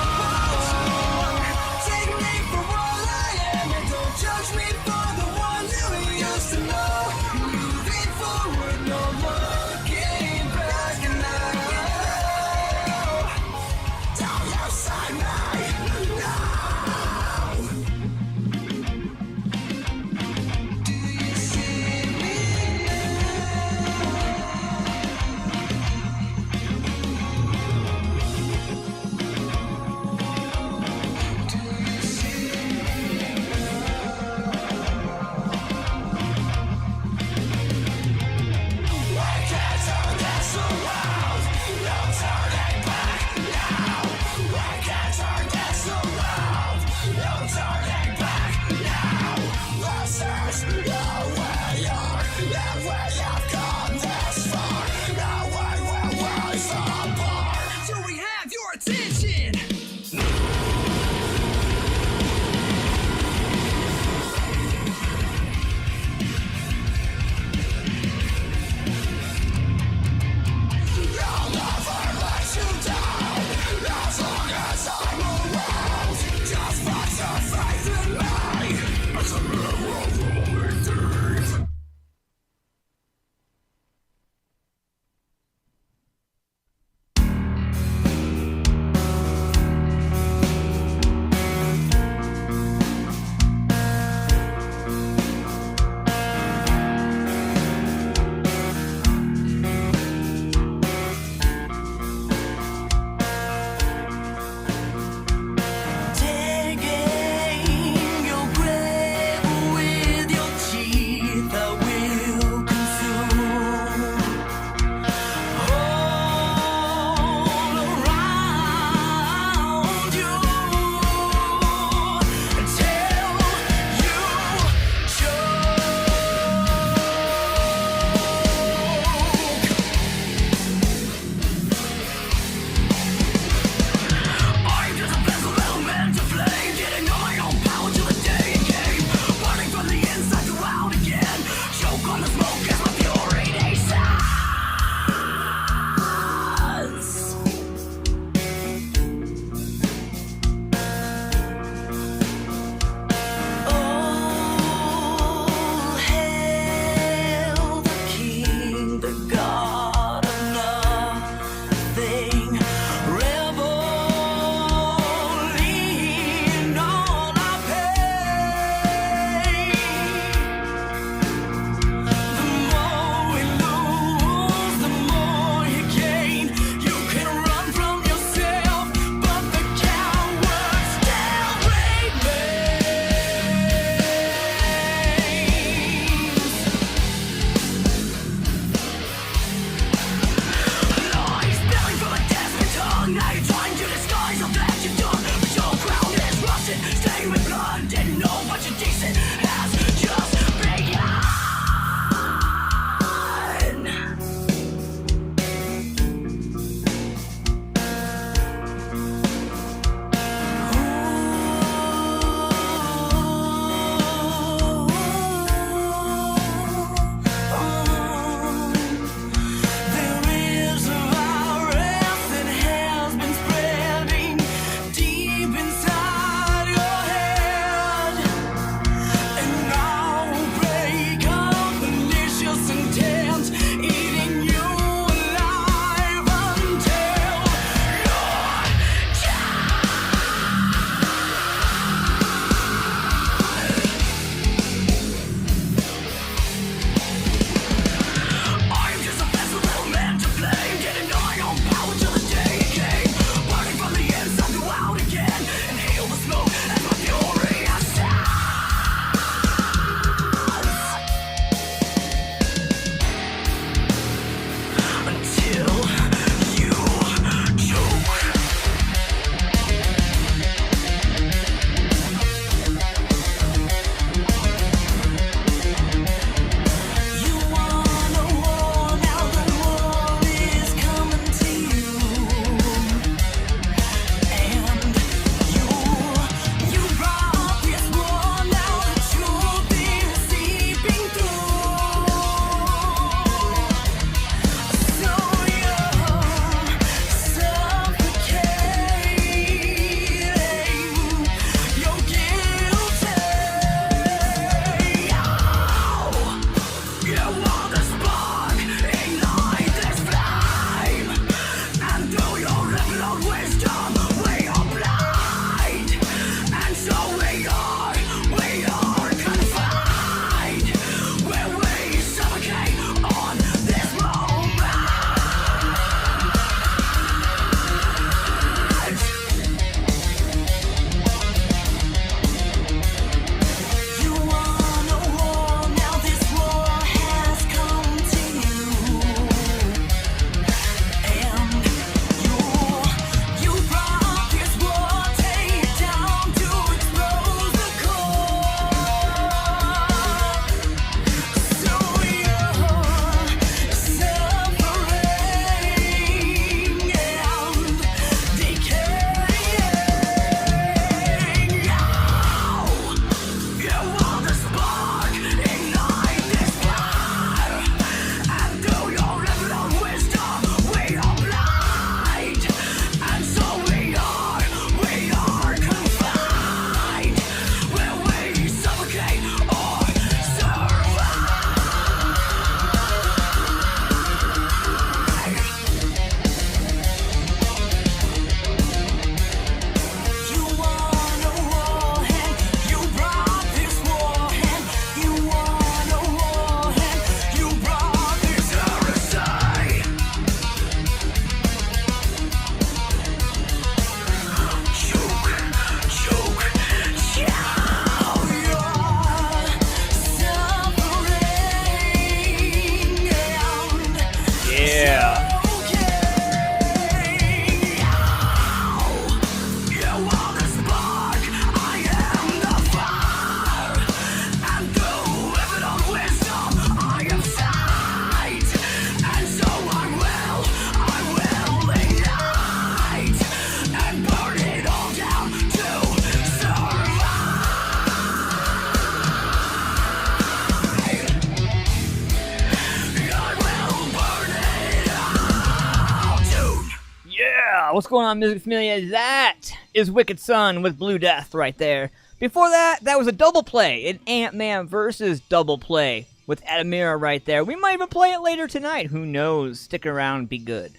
What's going on, Music Familia? That is Wicked Sun with Blue Death right there. Before that, that was a double play, an Ant-Man versus double play with Adamera right there. We might even play it later tonight. Who knows? Stick around, be good.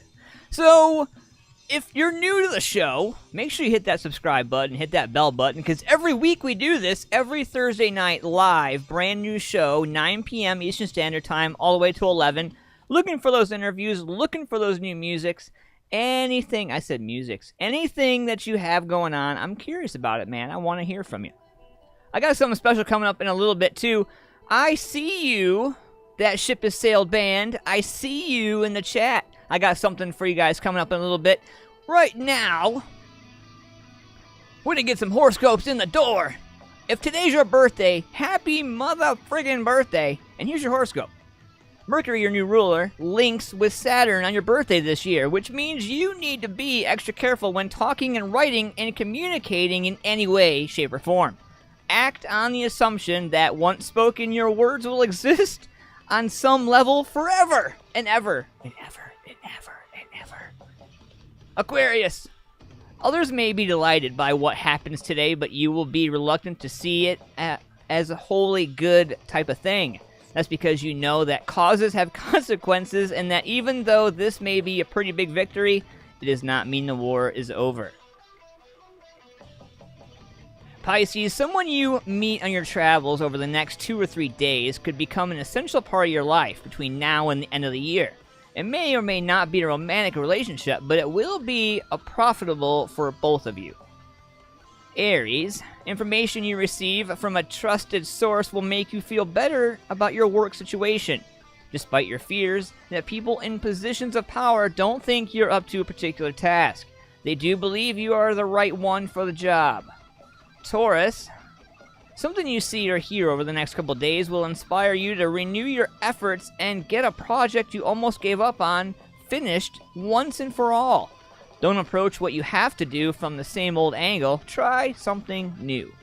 So, if you're new to the show, make sure you hit that subscribe button, hit that bell button, because every week we do this, every Thursday night live, brand new show, 9 p.m. Eastern Standard Time, all the way to 11. Looking for those interviews, looking for those new musics. Anything that you have going on, I'm curious about it, man. I want to hear from you. I got something special coming up in a little bit, too. I see you, that ship has sailed band. I see you in the chat. I got something for you guys coming up in a little bit. Right now, we're going to get some horoscopes in the door. If today's your birthday, happy mother-friggin' birthday. And here's your horoscope. Mercury, your new ruler, links with Saturn on your birthday this year, which means you need to be extra careful when talking and writing and communicating in any way, shape, or form. Act on the assumption that once spoken, your words will exist on some level forever and ever and ever and ever and ever. Aquarius. Others may be delighted by what happens today, but you will be reluctant to see it as a wholly good type of thing. That's because you know that causes have consequences, and that even though this may be a pretty big victory, it does not mean the war is over. Pisces, someone you meet on your travels over the next 2 or 3 days could become an essential part of your life between now and the end of the year. It may or may not be a romantic relationship, but it will be profitable for both of you. Aries, information you receive from a trusted source will make you feel better about your work situation, despite your fears that people in positions of power don't think you're up to a particular task. They do believe you are the right one for the job. Taurus, something you see or hear over the next couple days will inspire you to renew your efforts and get a project you almost gave up on finished once and for all. Don't approach what you have to do from the same old angle. Try something new.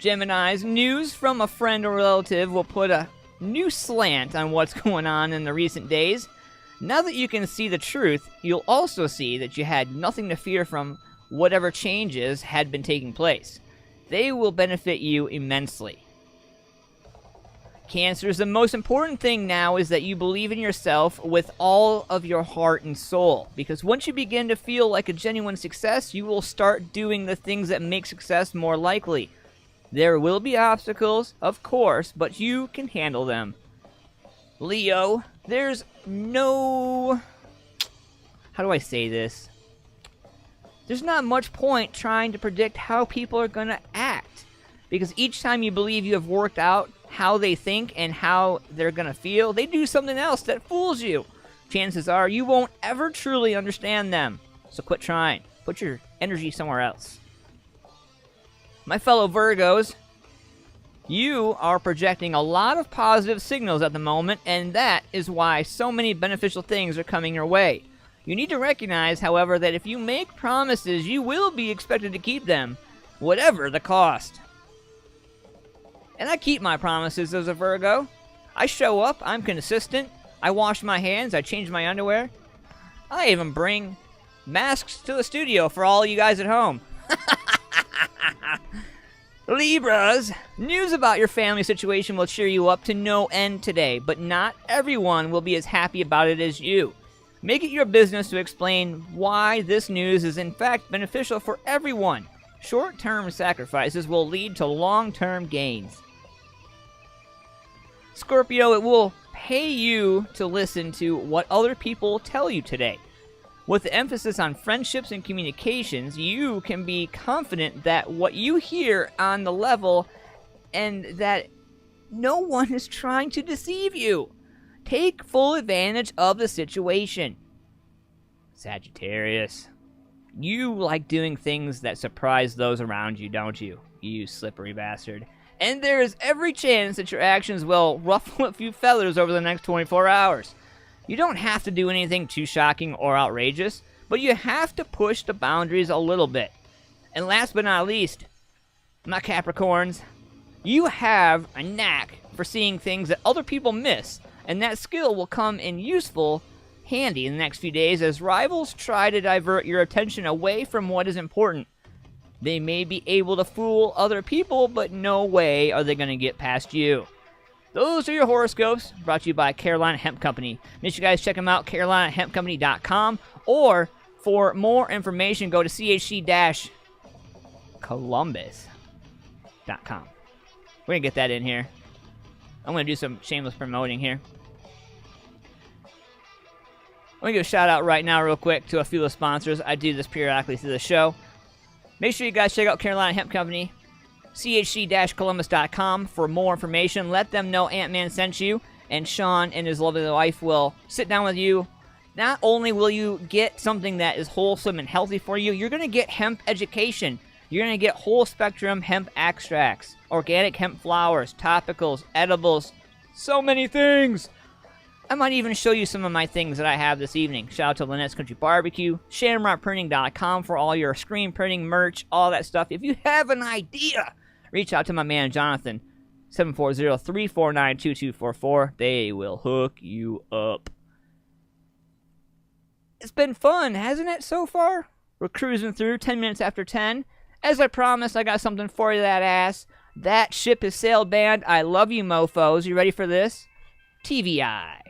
Geminis, news from a friend or relative will put a new slant on what's going on in the recent days. Now that you can see the truth, you'll also see that you had nothing to fear from whatever changes had been taking place. They will benefit you immensely. Cancers, the most important thing now is that you believe in yourself with all of your heart and soul. Because once you begin to feel like a genuine success, you will start doing the things that make success more likely. There will be obstacles, of course, but you can handle them. Leo, there's no... How do I say this? There's not much point trying to predict how people are going to act. Because each time you believe you have worked out how they think and how they're going to feel, they do something else that fools you. Chances are you won't ever truly understand them. So quit trying. Put your energy somewhere else. My fellow Virgos, you are projecting a lot of positive signals at the moment, and that is why so many beneficial things are coming your way. You need to recognize, however, that if you make promises, you will be expected to keep them, whatever the cost. And I keep my promises as a Virgo. I show up, I'm consistent, I wash my hands, I change my underwear. I even bring masks to the studio for all you guys at home. Libras, news about your family situation will cheer you up to no end today, but not everyone will be as happy about it as you. Make it your business to explain why this news is in fact beneficial for everyone. Short-term sacrifices will lead to long-term gains. Scorpio, it will pay you to listen to what other people tell you today. With the emphasis on friendships and communications, you can be confident that what you hear on the level and that no one is trying to deceive you. Take full advantage of the situation. Sagittarius, you like doing things that surprise those around you, don't you? You slippery bastard. And there is every chance that your actions will ruffle a few feathers over the next 24 hours. You don't have to do anything too shocking or outrageous, but you have to push the boundaries a little bit. And last but not least, my Capricorns, you have a knack for seeing things that other people miss, and that skill will come in useful handy in the next few days as rivals try to divert your attention away from what is important. They may be able to fool other people, but no way are they going to get past you. Those are your horoscopes, brought to you by Carolina Hemp Company. Make sure you guys check them out, carolinahempcompany.com, or for more information, go to chc-columbus.com. We're going to get that in here. I'm going to do some shameless promoting here. I'm going to give a shout out right now real quick to a few of the sponsors. I do this periodically through the show. Make sure you guys check out Carolina Hemp Company, chc-columbus.com for more information. Let them know Ant-Man sent you, and Sean and his lovely wife will sit down with you. Not only will you get something that is wholesome and healthy for you, you're going to get hemp education. You're going to get whole spectrum hemp extracts, organic hemp flowers, topicals, edibles, so many things. I might even show you some of my things that I have this evening. Shout out to Lynettes Country BBQ, ShamrockPrinting.com for all your screen printing merch, all that stuff. If you have an idea, reach out to my man Jonathan, 740-349-2244. They will hook you up. It's been fun, hasn't it, so far? We're cruising through 10 minutes after 10. As I promised, I got something for you, that ass. That ship has sailed, band. I love you, mofos. You ready for this? TVI.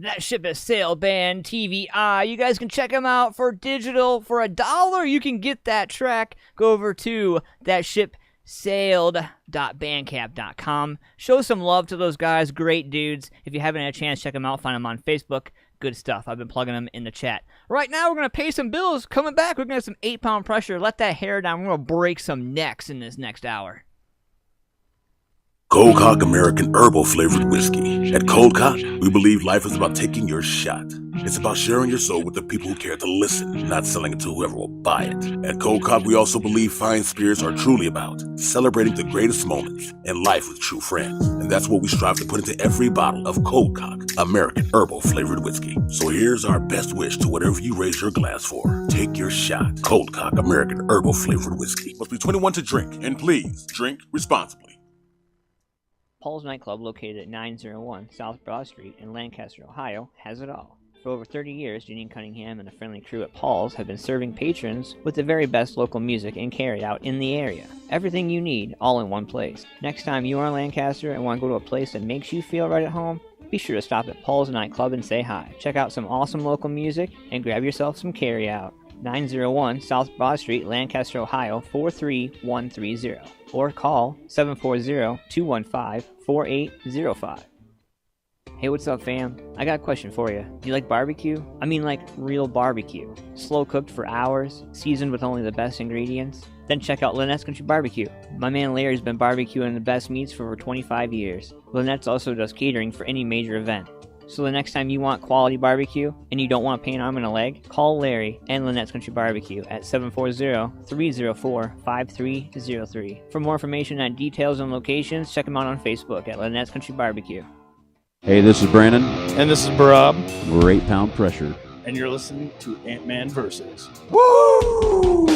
That ship has sailed band TVI. You guys can check them out for digital. For $1, you can get that track. Go over to thatshipsailed.bandcamp.com. Show some love to those guys. Great dudes. If you haven't had a chance, check them out. Find them on Facebook. Good stuff. I've been plugging them in the chat. Right now, we're going to pay some bills. Coming back, we're going to have some 8-pound pressure. Let that hair down. We're going to break some necks in this next hour. Cold Cock American Herbal Flavored Whiskey. At Cold Cock, we believe life is about taking your shot. It's about sharing your soul with the people who care to listen, not selling it to whoever will buy it. At Cold Cock, we also believe fine spirits are truly about celebrating the greatest moments in life with true friends. And that's what we strive to put into every bottle of Cold Cock American Herbal Flavored Whiskey. So here's our best wish to whatever you raise your glass for. Take your shot. Cold Cock American Herbal Flavored Whiskey. Must be 21 to drink, and please drink responsibly. Paul's Nightclub, located at 901 South Broad Street in Lancaster, Ohio, has it all. For over 30 years, Janine Cunningham and the friendly crew at Paul's have been serving patrons with the very best local music and carry-out in the area. Everything you need, all in one place. Next time you are in Lancaster and want to go to a place that makes you feel right at home, be sure to stop at Paul's Nightclub and say hi. Check out some awesome local music and grab yourself some carry-out. 901 South Broad Street, Lancaster, Ohio, 43130. Or call 740-215-4805. Hey, what's up, fam? I got a question for you. Do you like barbecue? I mean like real barbecue. Slow cooked for hours, seasoned with only the best ingredients? Then check out Lynettes Country BBQ. My man Larry's been barbecuing the best meats for over 25 years. Lynettes also does catering for any major event. So the next time you want quality barbecue and you don't want to pay an arm and a leg, call Larry and Lynettes Country BBQ at 740-304-5303. For more information on details and locations, check them out on Facebook at Lynettes Country BBQ. Hey, this is Brandon. And this is Barab. We're 8-pound pressure. And you're listening to Ant-Man Versus. Woo!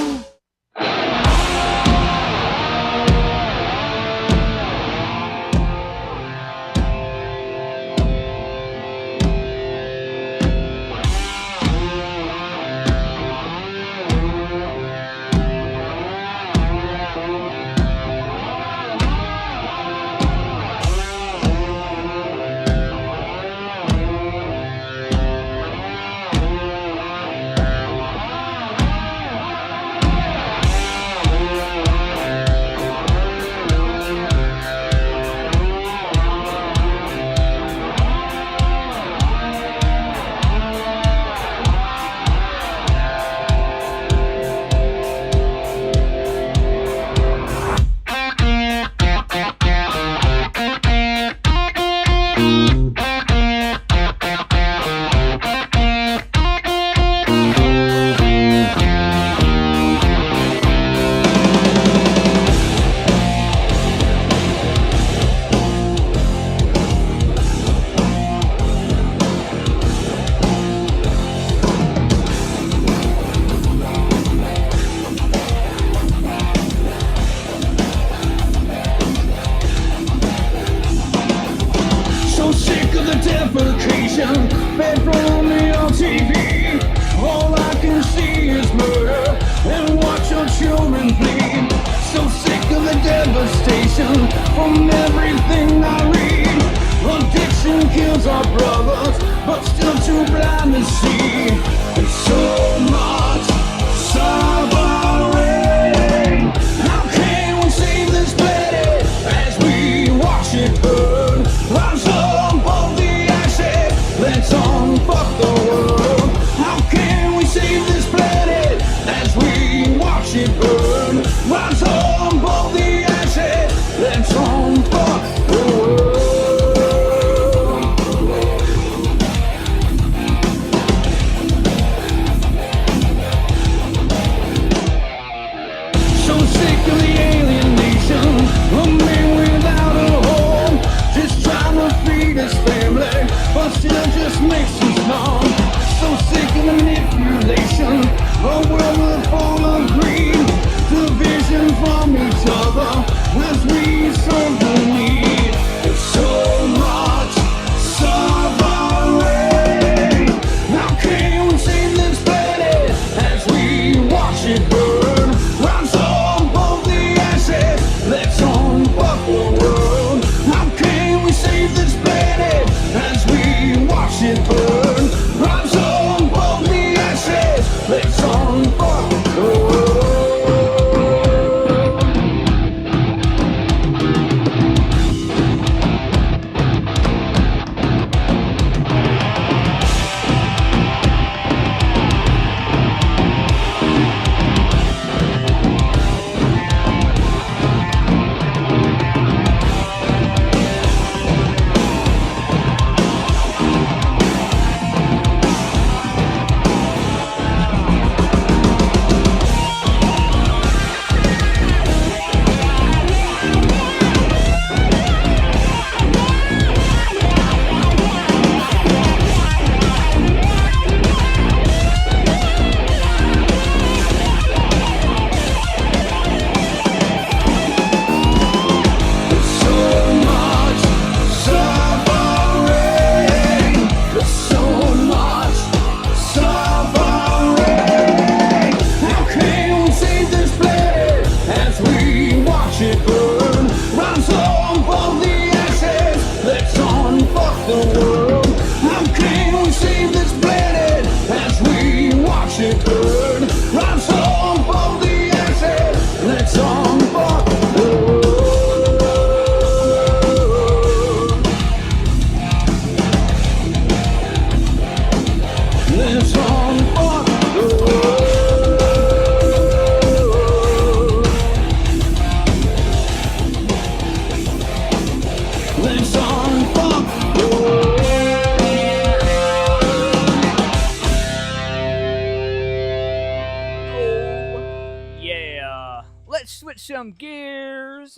some gears.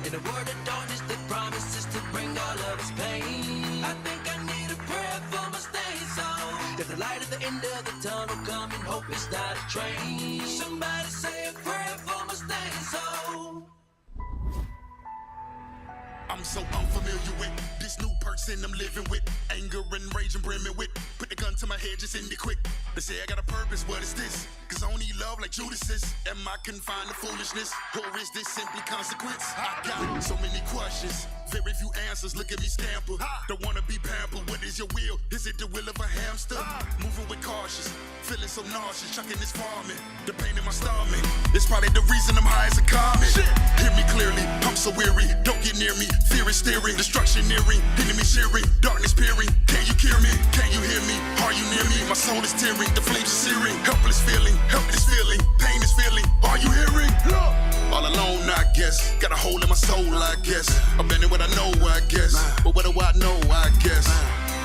In a world of darkness that promises to bring all of its pain, I think I need a prayer for my staying soul. There's a light at the end of the tunnel coming, hope it's not a train. Somebody say a prayer for my staying soul. I'm so unfamiliar with this new person I'm living with. Anger and rage and brimming with. Put the gun to my head, just end it quick. They say I got a purpose, what is this? Cause I don't need love like Judas is. Am I confined to foolishness? Or is this simply consequence? I got so many questions, very few answers. Look at me scamper. Don't wanna be pampered. What is your will? Is it the will of a hamster? Moving with cautious, feeling so nauseous. Chucking this farming, the pain in my stomach. It's probably the reason I'm high as a comet. Hear me clearly, I'm so weary. Don't get near me. Fear is steering, destruction nearing, enemy shearing, darkness peering. Can you hear me? Can you hear me? Are you near me? My soul is tearing, the flames are searing. Helpless feeling, pain is feeling. Are you hearing? Look. All alone, I guess. Got a hole in my soul, I guess. Abandoned what I know, I guess. But what do I know, I guess?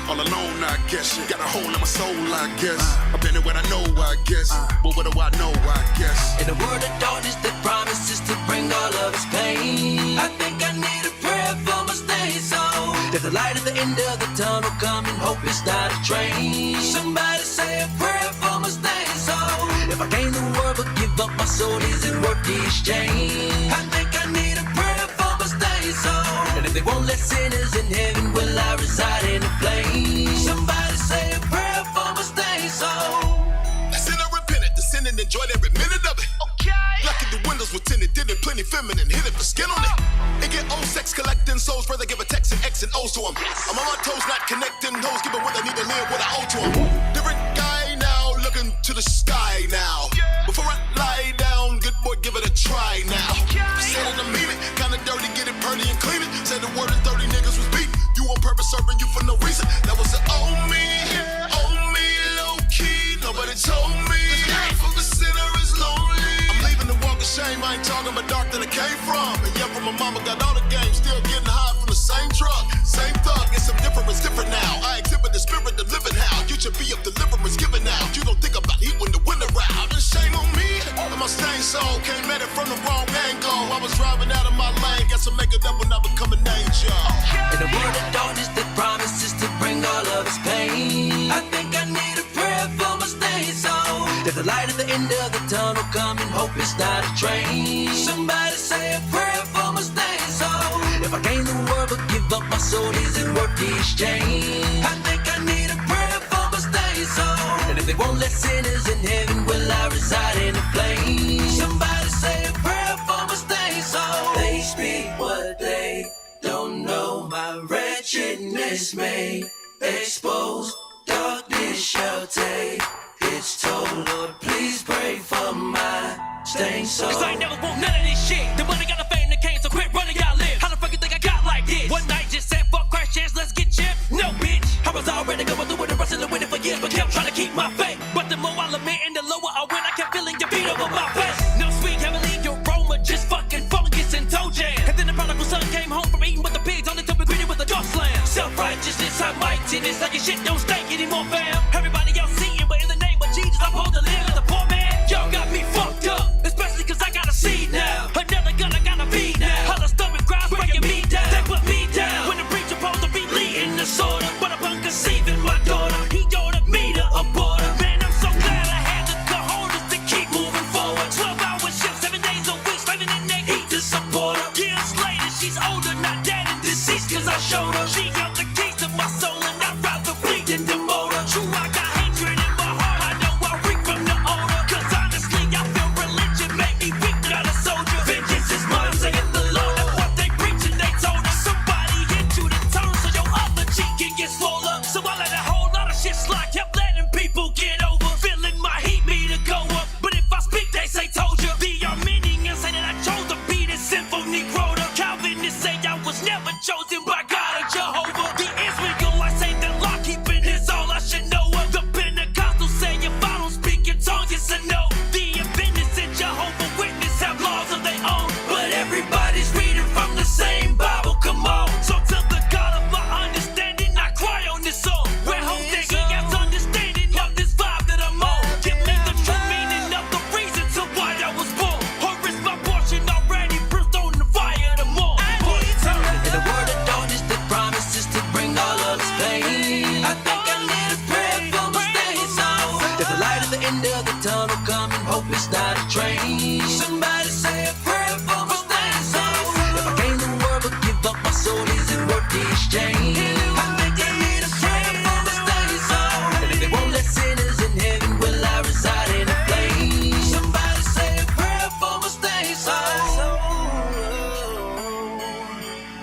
All alone, I guess. Got a hole in my soul, I guess. Abandoned what I know, I guess. But what do I know, I guess? In a world of darkness that promises to bring all of its pain, I think I need a prayer for my staying soul. There's a light at the end of the tunnel coming, hope it's not a train. Somebody say a prayer for my staying soul. If I gain the world but give up my soul, is it worth the exchange? I think I need a prayer for my staying soul. And if they won't let sinners in heaven, will I reside in a flame? Somebody say a prayer for my staying soul. I sin I repented, the sin and enjoyed every minute of it. Okay. Lucky the windows were tinted, did it plenty feminine, hit it for skin on it. And get old sex collecting souls, rather give a text and X and O's to them. I'm on my toes, not connecting hoes, giving what I need to live, what I owe to them. Different guy now, looking to the sky now. Before I lie down, good boy, give it a try now. Said it, I mean it, kinda dirty, get it purdy and clean it. Said the word and 30 niggas was beat. You on purpose, serving you for no reason. That was an old me, low key. Nobody told me the life of a sinner is lonely. I'm leaving the walk of shame, I ain't talking about dark that I came from. And yeah, from my mama got all the games, still getting high from the same drug, same thug. It's some difference, different now. I exhibit the spirit of living how. You should be of deliverance given out. You don't think about heat when the wind around. And shame on me, and my stained soul came at it from the wrong angle. I was driving out of my lane, guess I make it up when I become an angel. In a world of darkness that promises to bring all of its pain, I think I need a prayer for my staying soul. There's a light at the end of the tunnel coming, hope it's not a train. Somebody say a prayer for my staying soul. If I gain the world but give up my soul, is it worth the exchange? I think I need a prayer for my staying soul. And if they won't let sinners in heaven, will I reside in a flame? Somebody say a prayer for my staying soul. They speak what they don't know. My wretchedness may expose, darkness shall take its toll. Lord, please pray for my stained soul. Cause I ain't never want none of this shit. The money got the fame that came, so quit running, y'all live. How the fuck you think I got like this? One night just said fuck crash chance, let's get chipped. No bitch, I was already going through it and wrestling with it for years, but kept trying to keep my faith. But the more I lament and the lower I went, I kept feeling your feet over my face. No sweet heavenly aroma, just fucking fungus and toe jam. And then the prodigal son came home from eating with the pigs, only to be greeted with a door slam. Self-righteousness, almightiness, like your shit don't stink anymore, fam. Everybody else seeing, but in the name of Jesus, I'm supposed to live as a poor man. Y'all got me fucked up, especially cause I got a seed now. the end of the tunnel coming, hope it's not a train. Somebody say a prayer for my staying soul. If I gain the world but give up my soul, is it worth the exchange? I think I need a prayer for my staying soul. And if they won't let sinners in heaven, will I reside in a flame? Somebody say a prayer for my staying soul.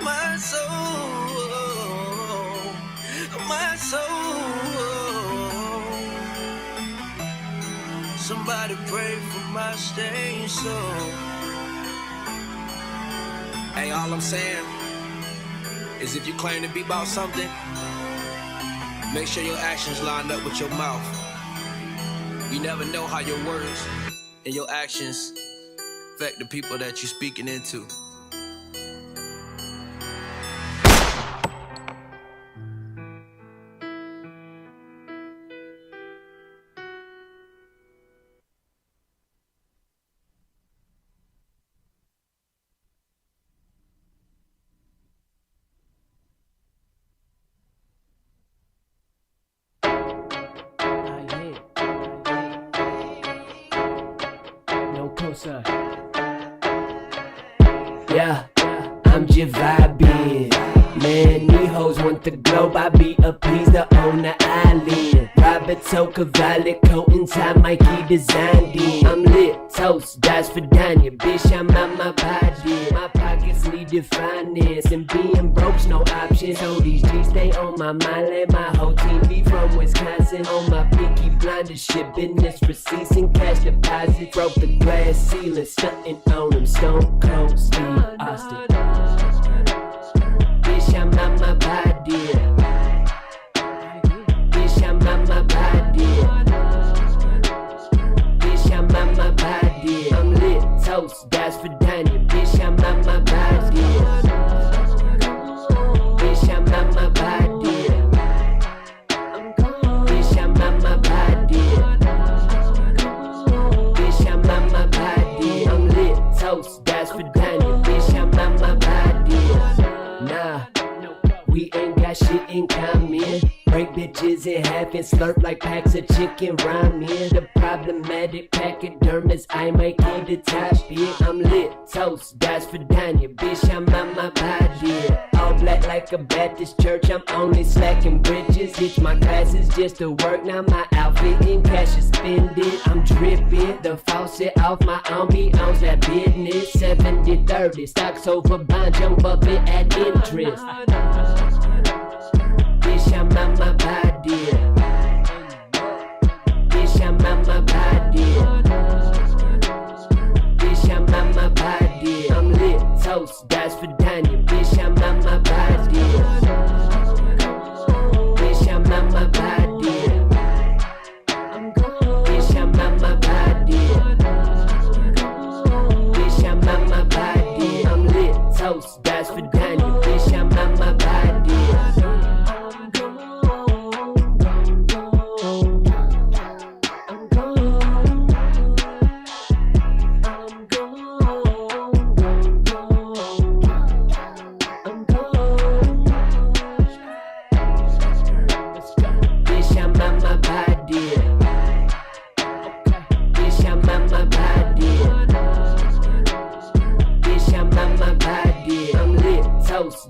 My soul, my soul. Somebody pray for my staying soul. Hey, all I'm saying is if you claim to be about something, make sure your actions line up with your mouth. You never know how your words and your actions affect the people that you're speaking into. Yeah, I'm just vibing. Man, these hoes want the globe. I be appeased to own the island. Robert Toka, Violet coat inside Mikey designed it. I'm lit, toast, dice for Danya. Bitch, I'm out my body. My pockets needed finance, and being broke's no option. So these G's stay on my mind. Let my whole team be from Wisconsin. On my Peaky Blinders shit, business receipts and cash deposits. Broke the glass ceiling, stunting on them. Stone Cold Steve Austin. Bitch, I'm out my body. Bitch, I'm out my body. Bitch, I'm out my body. I'm lit, toast, dice for Danya. Bitch, I'm out my body. Bitch, I'm out my body. Bitch, I'm out my body. Bitch, I'm out my body. I'm lit, toast, dice for Danya. Bitch, I'm out my body. Nah, we ain't got shit in common. Break bitches in half and slurp like packs of chicken ramen. The problematic pachydermis, I might eat the top it. I'm lit, toast, dice for Danya. Bitch, I'm out my body. All black like a Baptist church, I'm only slacking bridges. Ditch my classes just to work, now my outfit in cash is spending. I'm dripping, the faucet off my ambiance, that business. 70-30, stocks over bond, jump up and add interest. Bitch, I'm out my body. Bitch, I'm out my body. Bitch, I'm out my body. I'm lit, toast, dice for Danya. Bitch, I'm out my body. Bitch, I'm out my body. Bitch, I'm out my body. Bitch, I'm out my body. I'm lit, toast, dice for Danya. Bitch, I'm out my body.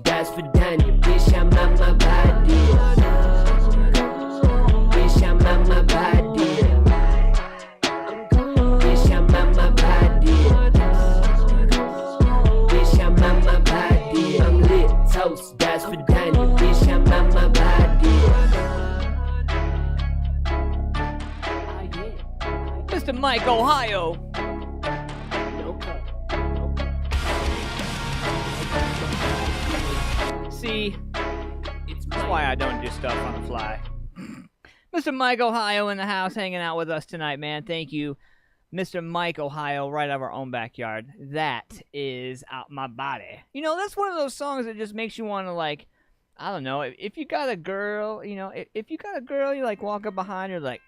Dice for Danya, bitch, I'm out my body. Bitch, I'm out my body. Bitch, I'm out my body. Bitch, I'm out my body. I'm lit, toast, dice for Danya, bitch, I'm out my body. Mr. Mike, Ohio. See, that's why I don't do stuff on the fly. Mr. Mike Ohio in the house hanging out with us tonight, man. Thank you, Mr. Mike Ohio, right out of our own backyard. That is Out My Body. You know, that's one of those songs that just makes you want to, like, I don't know, if you got a girl, you know, if you got a girl, you, like, walk up behind her, like,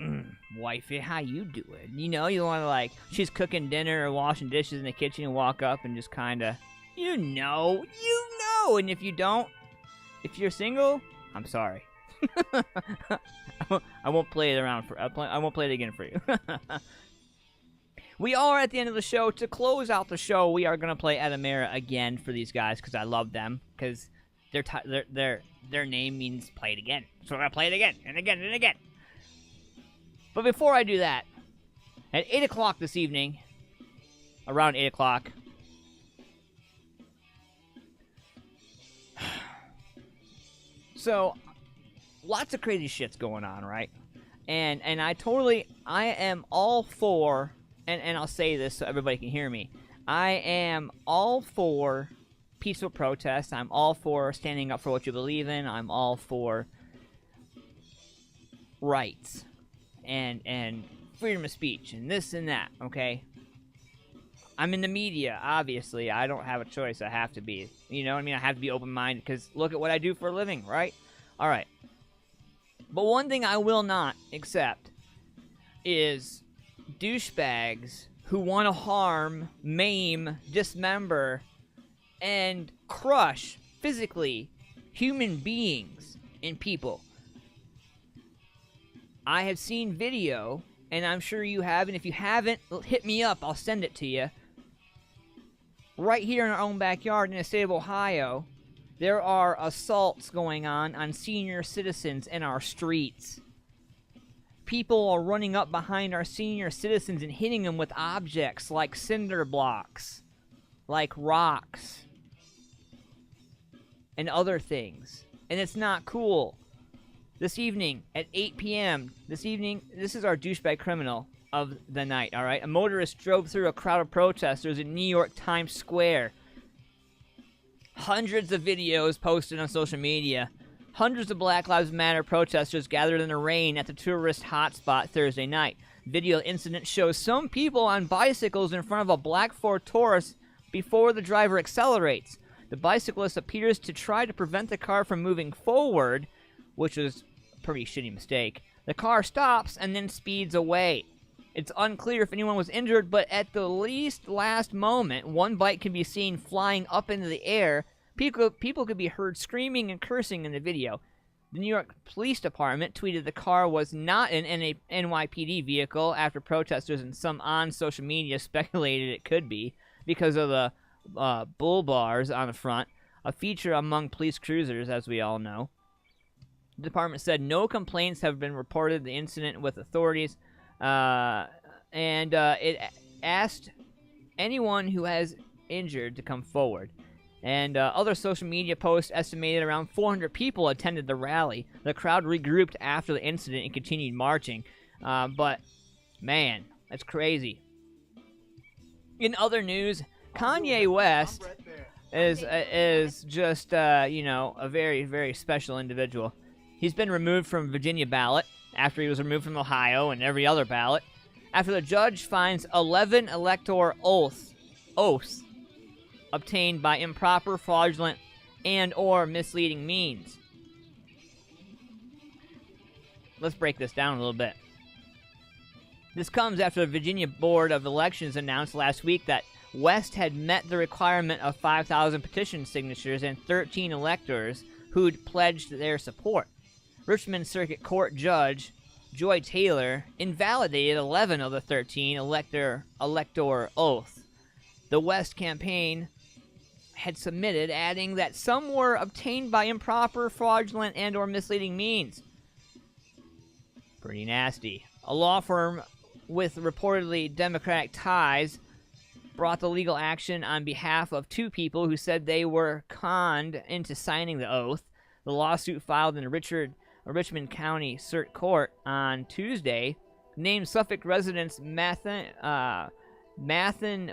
wifey, how you doing? You know, you want to, like, she's cooking dinner or washing dishes in the kitchen and walk up and just kind of, you know. And if you don't, if you're single, I'm sorry. I won't play it around for. I won't play it again for you. We are at the end of the show. To close out the show, we are gonna play Adamera again for these guys because I love them. Because their name means play it again. So we're gonna play it again and again and again. But before I do that, at 8 o'clock this evening, around 8 o'clock, so lots of crazy shit's going on, right? And I am all for, and I'll say this so everybody can hear me, I am all for peaceful protests. I'm all for standing up for what you believe in. I'm all for rights and freedom of speech and this and that, okay? I'm in the media, obviously. I don't have a choice. I have to be. You know what I mean? I have to be open-minded because look at what I do for a living, right? All right. But one thing I will not accept is douchebags who want to harm, maim, dismember, and crush physically human beings and people. I have seen video, and I'm sure you have, and if you haven't, hit me up. I'll send it to you. Right here in our own backyard in the state of Ohio, there are assaults going on senior citizens in our streets. People are running up behind our senior citizens and hitting them with objects like cinder blocks, like rocks, and other things. And it's not cool. This evening at 8 p.m., this is our douchebag criminal of the night, all right? A motorist drove through a crowd of protesters in New York Times Square. Hundreds of videos posted on social media. Hundreds of Black Lives Matter protesters gathered in the rain at the tourist hotspot Thursday night. Video incident shows some people on bicycles in front of a black Ford Taurus before the driver accelerates. The bicyclist appears to try to prevent the car from moving forward, which was a pretty shitty mistake. The car stops and then speeds away. It's unclear if anyone was injured, but at the least last moment, one bike can be seen flying up into the air. People could be heard screaming and cursing in the video. The New York Police Department tweeted the car was not an NYPD vehicle after protesters and some on social media speculated it could be because of the bull bars on the front, a feature among police cruisers, as we all know. The department said no complaints have been reported of the incident with authorities, and it asked anyone who has injured to come forward. And other social media posts estimated around 400 people attended the rally. The crowd regrouped after the incident and continued marching. But, man, that's crazy. In other news, Kanye West is just, a very, very special individual. He's been removed from Virginia ballot after he was removed from Ohio and every other ballot. After the judge finds 11 electoral oaths obtained by improper, fraudulent, and or misleading means. Let's break this down a little bit. This comes after the Virginia Board of Elections announced last week that West had met the requirement of 5,000 petition signatures and 13 electors who'd pledged their support. Richmond Circuit Court Judge Joy Taylor invalidated 11 of the 13 elector oaths. The West campaign had submitted, adding that some were obtained by improper, fraudulent, and or misleading means. Pretty nasty. A law firm with reportedly Democratic ties brought the legal action on behalf of two people who said they were conned into signing the oath. The lawsuit filed in Richmond County Circuit Court on Tuesday named Suffolk residents Mathen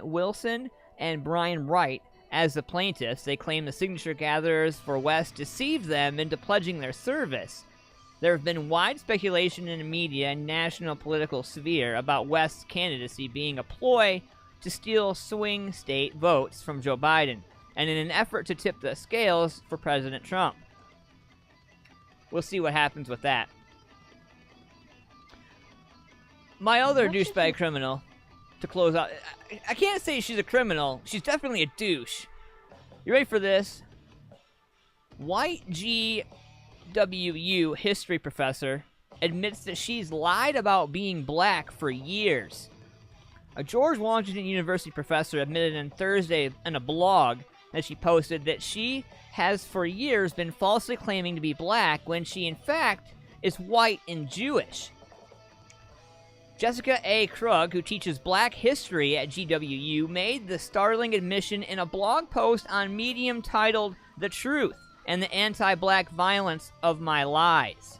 Wilson and Brian Wright as the plaintiffs. They claim the signature gatherers for West deceived them into pledging their service. There have been wide speculation in the media and national political sphere about West's candidacy being a ploy to steal swing state votes from Joe Biden, and in an effort to tip the scales for President Trump. We'll see what happens with that. My other douchebag criminal, to close out, I can't say she's a criminal. She's definitely a douche. You ready for this? White G GWU history professor, admits that she's lied about being black for years. A George Washington University professor admitted on Thursday in a blog that she posted that she has for years been falsely claiming to be black when she in fact is white and Jewish. Jessica A. Krug, who teaches black history at GWU, made the startling admission in a blog post on Medium titled "The Truth and the Anti-Black Violence of My Lies."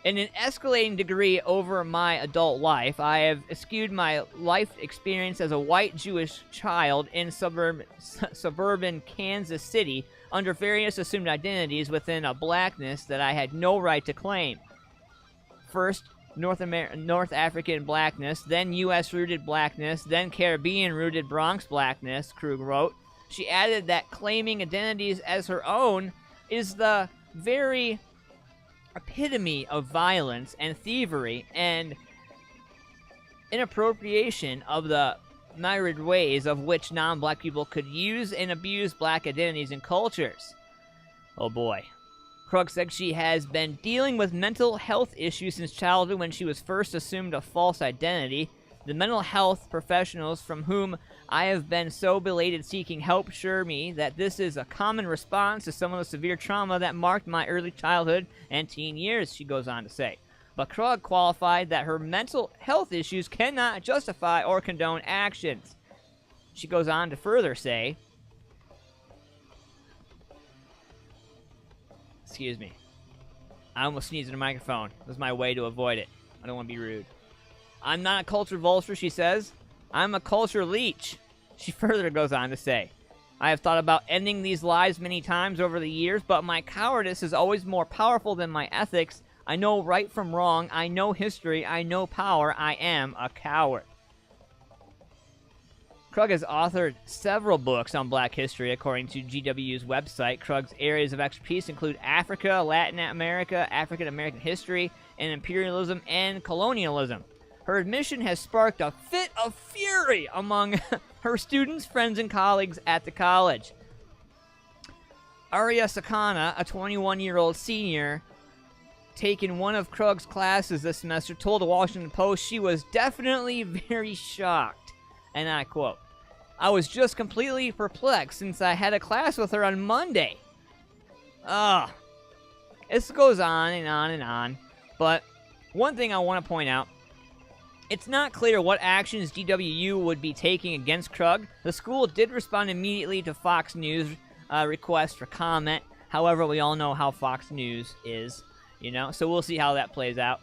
In an escalating degree over my adult life, I have skewed my life experience as a white Jewish child in suburban Kansas City under various assumed identities within a blackness that I had no right to claim. First, North African blackness, then U.S.-rooted blackness, then Caribbean-rooted Bronx blackness, Krug wrote. She added that claiming identities as her own is the very epitome of violence and thievery and inappropriation of the myriad ways of which non-black people could use and abuse black identities and cultures. Oh boy. Krug said she has been dealing with mental health issues since childhood when she was first assumed a false identity. The mental health professionals from whom I have been so belated seeking help assure me that this is a common response to some of the severe trauma that marked my early childhood and teen years, she goes on to say. But Krug qualified that her mental health issues cannot justify or condone actions. She goes on to further say, excuse me, I almost sneezed in the microphone. This is my way to avoid it. I don't want to be rude. I'm not a culture vulture, she says. I'm a culture leech. She further goes on to say, I have thought about ending these lies many times over the years, but my cowardice is always more powerful than my ethics. I know right from wrong. I know history. I know power. I am a coward. Krug has authored several books on black history, according to GW's website. Krug's areas of expertise include Africa, Latin America, African American history, and imperialism and colonialism. Her admission has sparked a fit of fury among her students, friends, and colleagues at the college. Arya Sakana, a 21-year-old senior, taken one of Krug's classes this semester, told the Washington Post she was definitely very shocked. And I quote, I was just completely perplexed since I had a class with her on Monday. This goes on and on and on. But one thing I want to point out, it's not clear what actions GWU would be taking against Krug. The school did respond immediately to Fox News' request for comment. However, we all know how Fox News is, so we'll see how that plays out.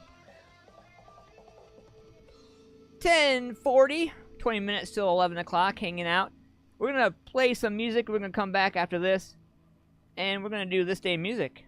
10:40. 20 minutes till 11 o'clock, hanging out. We're going to play some music. We're going to come back after this, and we're going to do This Day in Music.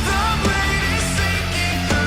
The blade is sinking through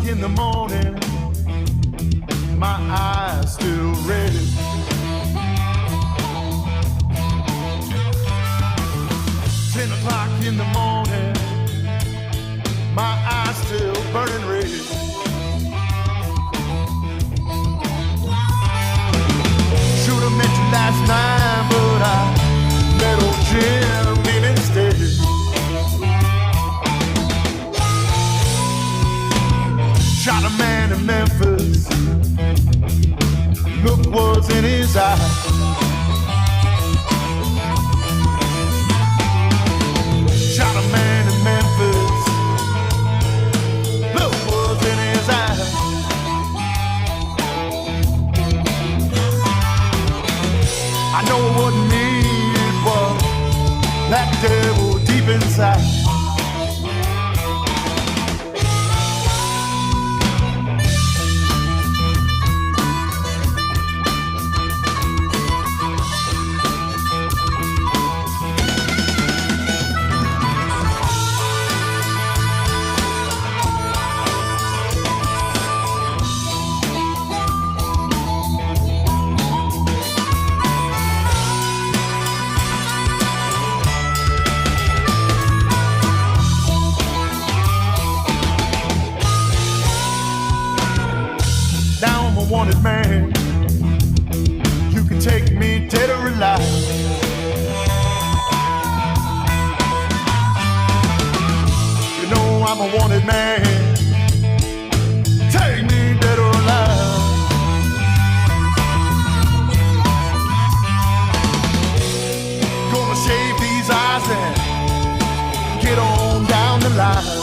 In the morning, my eyes still red. 10 o'clock in the morning, my eyes still burning red. Should have met you last night, but I met old Jim in instead. Shot a man in Memphis, look was in his eyes. Shot a man in Memphis, look was in his eyes. I know it wasn't me, it was that devil deep inside. Wanted man, you can take me dead or alive. You know I'm a wanted man, take me dead or alive. Gonna shave these eyes and get on down the line.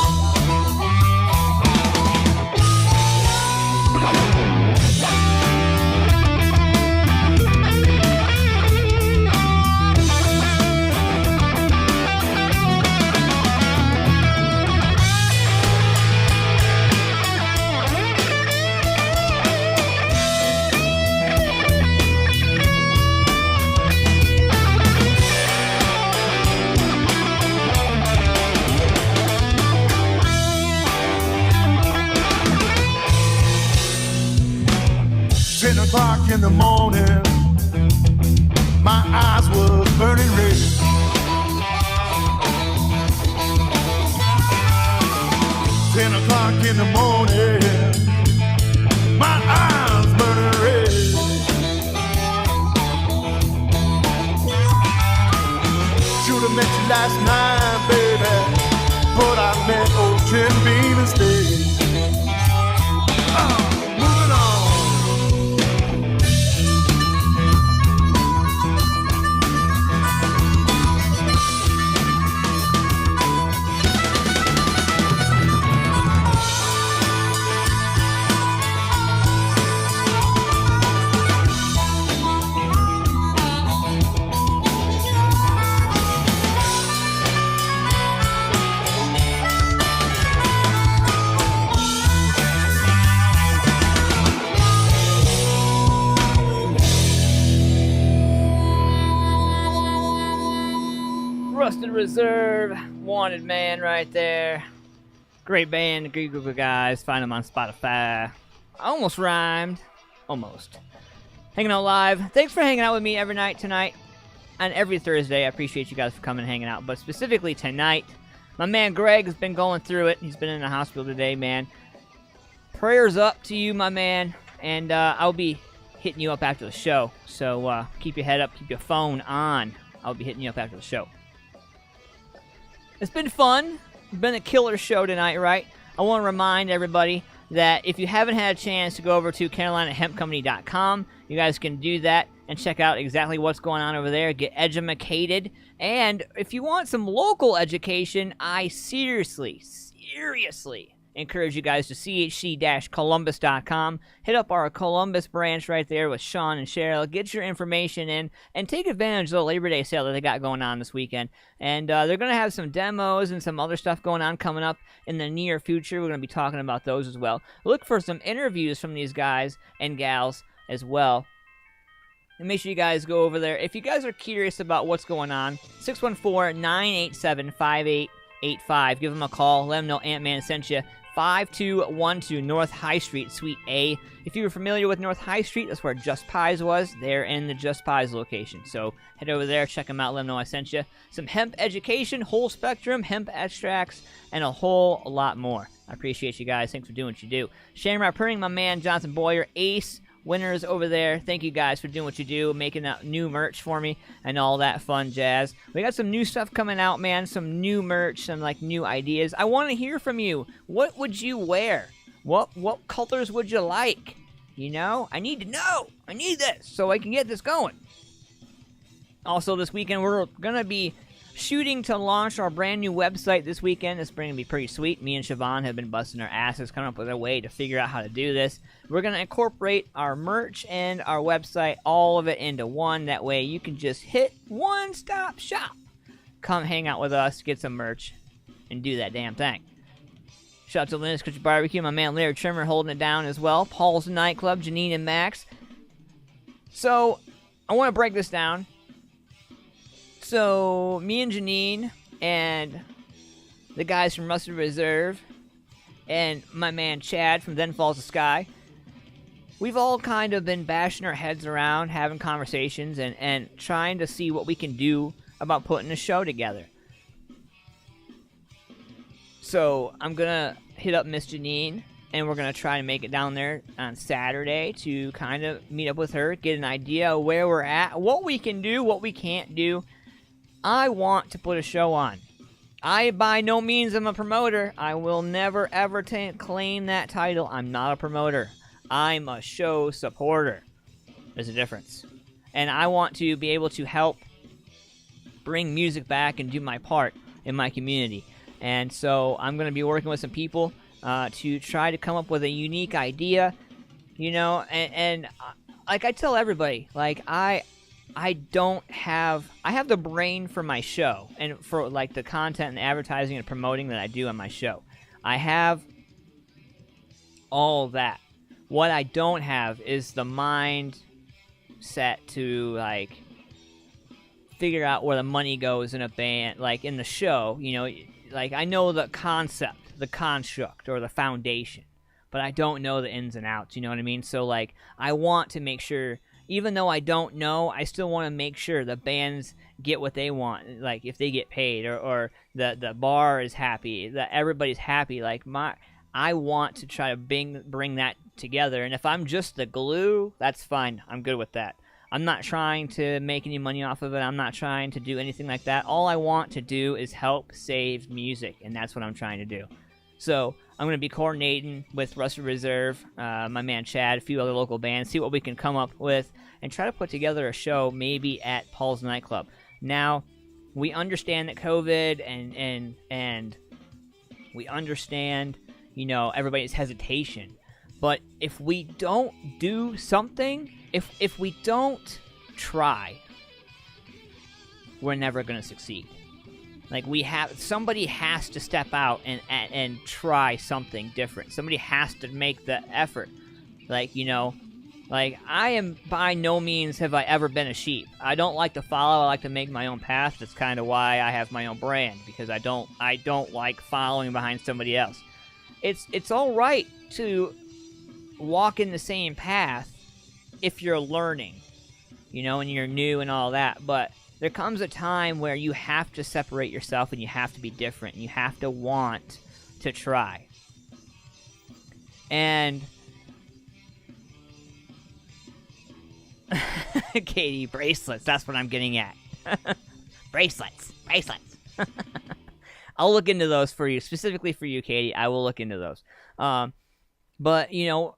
In the morning, my eyes were burning red. $10 in the morning, my eyes burning red. Should've met you last night, baby, but I met old Jim Beam instead. Moving on. Rusted Reserve, Wanted Man right there. Great band, great group of guys. Find them on Spotify. Almost rhymed. Almost. Hanging out live. Thanks for hanging out with me every night tonight and every Thursday. I appreciate you guys for coming and hanging out. But specifically tonight, my man Greg has been going through it. He's been in the hospital today, man. Prayers up to you, my man. And I'll be hitting you up after the show. So keep your head up, keep your phone on. I'll be hitting you up after the show. It's been fun. It's been a killer show tonight, right? I want to remind everybody that if you haven't had a chance to go over to CarolinaHempCompany.com, you guys can do that and check out exactly what's going on over there. Get edumacated. And if you want some local education, I seriously encourage you guys to chc-columbus.com. Hit up our Columbus branch right there with Sean and Cheryl. Get your information in and take advantage of the Labor Day sale that they got going on this weekend. And they're going to have some demos and some other stuff going on coming up in the near future. We're going to be talking about those as well. Look for some interviews from these guys and gals as well. And make sure you guys go over there. If you guys are curious about what's going on, 614-987-5885. Give them a call. Let them know Ant-Man sent you. 5212 North High Street, Suite A. If you were familiar with North High Street, that's where Just Pies was. They're in the Just Pies location. So head over there, check them out, let them know I sent you. Some hemp education, whole spectrum, hemp extracts, and a whole lot more. I appreciate you guys. Thanks for doing what you do. Shamrock Printing, my man, Johnson Boyer, Ace, winners over there. Thank you guys for doing what you do, making that new merch for me and all that fun jazz. We got some new stuff coming out, man. Some new merch, some like new ideas. I want to hear from you. What would you wear? What colors would you like? You know, I need to know. I need this so I can get this going. Also, this weekend we're gonna be shooting to launch our brand new website this weekend. It's going to be pretty sweet. Me and Siobhan have been busting our asses coming up with a way to figure out how to do this. We're going to incorporate our merch and our website, all of it into one. That way you can just hit one-stop shop. Come hang out with us, get some merch, and do that damn thing. Shout out to Lynettes Country BBQ, my man Larry Trimmer holding it down as well. Paul's Nightclub, Janine and Max. So, I want to break this down. So, me and Janine and the guys from Rusted Reserve and my man Chad from Then Falls the Sky, we've all kind of been bashing our heads around, having conversations, and trying to see what we can do about putting a show together. So, I'm going to hit up Miss Janine, and we're going to try to make it down there on Saturday to kind of meet up with her, get an idea of where we're at, what we can do, what we can't do. I want to put a show on. I, by no means, am a promoter. I will never, ever claim that title. I'm not a promoter. I'm a show supporter. There's a difference. And I want to be able to help bring music back and do my part in my community. And so I'm going to be working with some people to try to come up with a unique idea. You know, and like I tell everybody, like I have the brain for my show and for like the content and advertising and promoting that I do on my show. I have all that. What I don't have is the mind set to like figure out where the money goes in a band, like in the show, you know, like I know the concept, the construct or the foundation, but I don't know the ins and outs, you know what I mean? So like I want to make sure, even though I don't know, I still want to make sure the bands get what they want. Like if they get paid, or the bar is happy, that everybody's happy. Like I want to try to bring that together. And if I'm just the glue, that's fine. I'm good with that. I'm not trying to make any money off of it. I'm not trying to do anything like that. All I want to do is help save music, and that's what I'm trying to do. So I'm going to be coordinating with Rusted Reserve, my man Chad, a few other local bands, see what we can come up with, and try to put together a show maybe at Paul's Nightclub. Now, we understand that COVID and we understand, you know, everybody's hesitation. But if we don't do something, if we don't try, we're never going to succeed. Like somebody has to step out and try something different. Somebody has to make the effort. Like, you know, like I am by no means have I ever been a sheep. I don't like to follow. I like to make my own path. That's kind of why I have my own brand, because I don't like following behind somebody else. It's all right to walk in the same path if you're learning, you know, and you're new and all that, but there comes a time where you have to separate yourself and you have to be different. You have to want to try. And Katie, bracelets, that's what I'm getting at. Bracelets. I'll look into those for you, specifically for you, Katie. I will look into those. But, you know,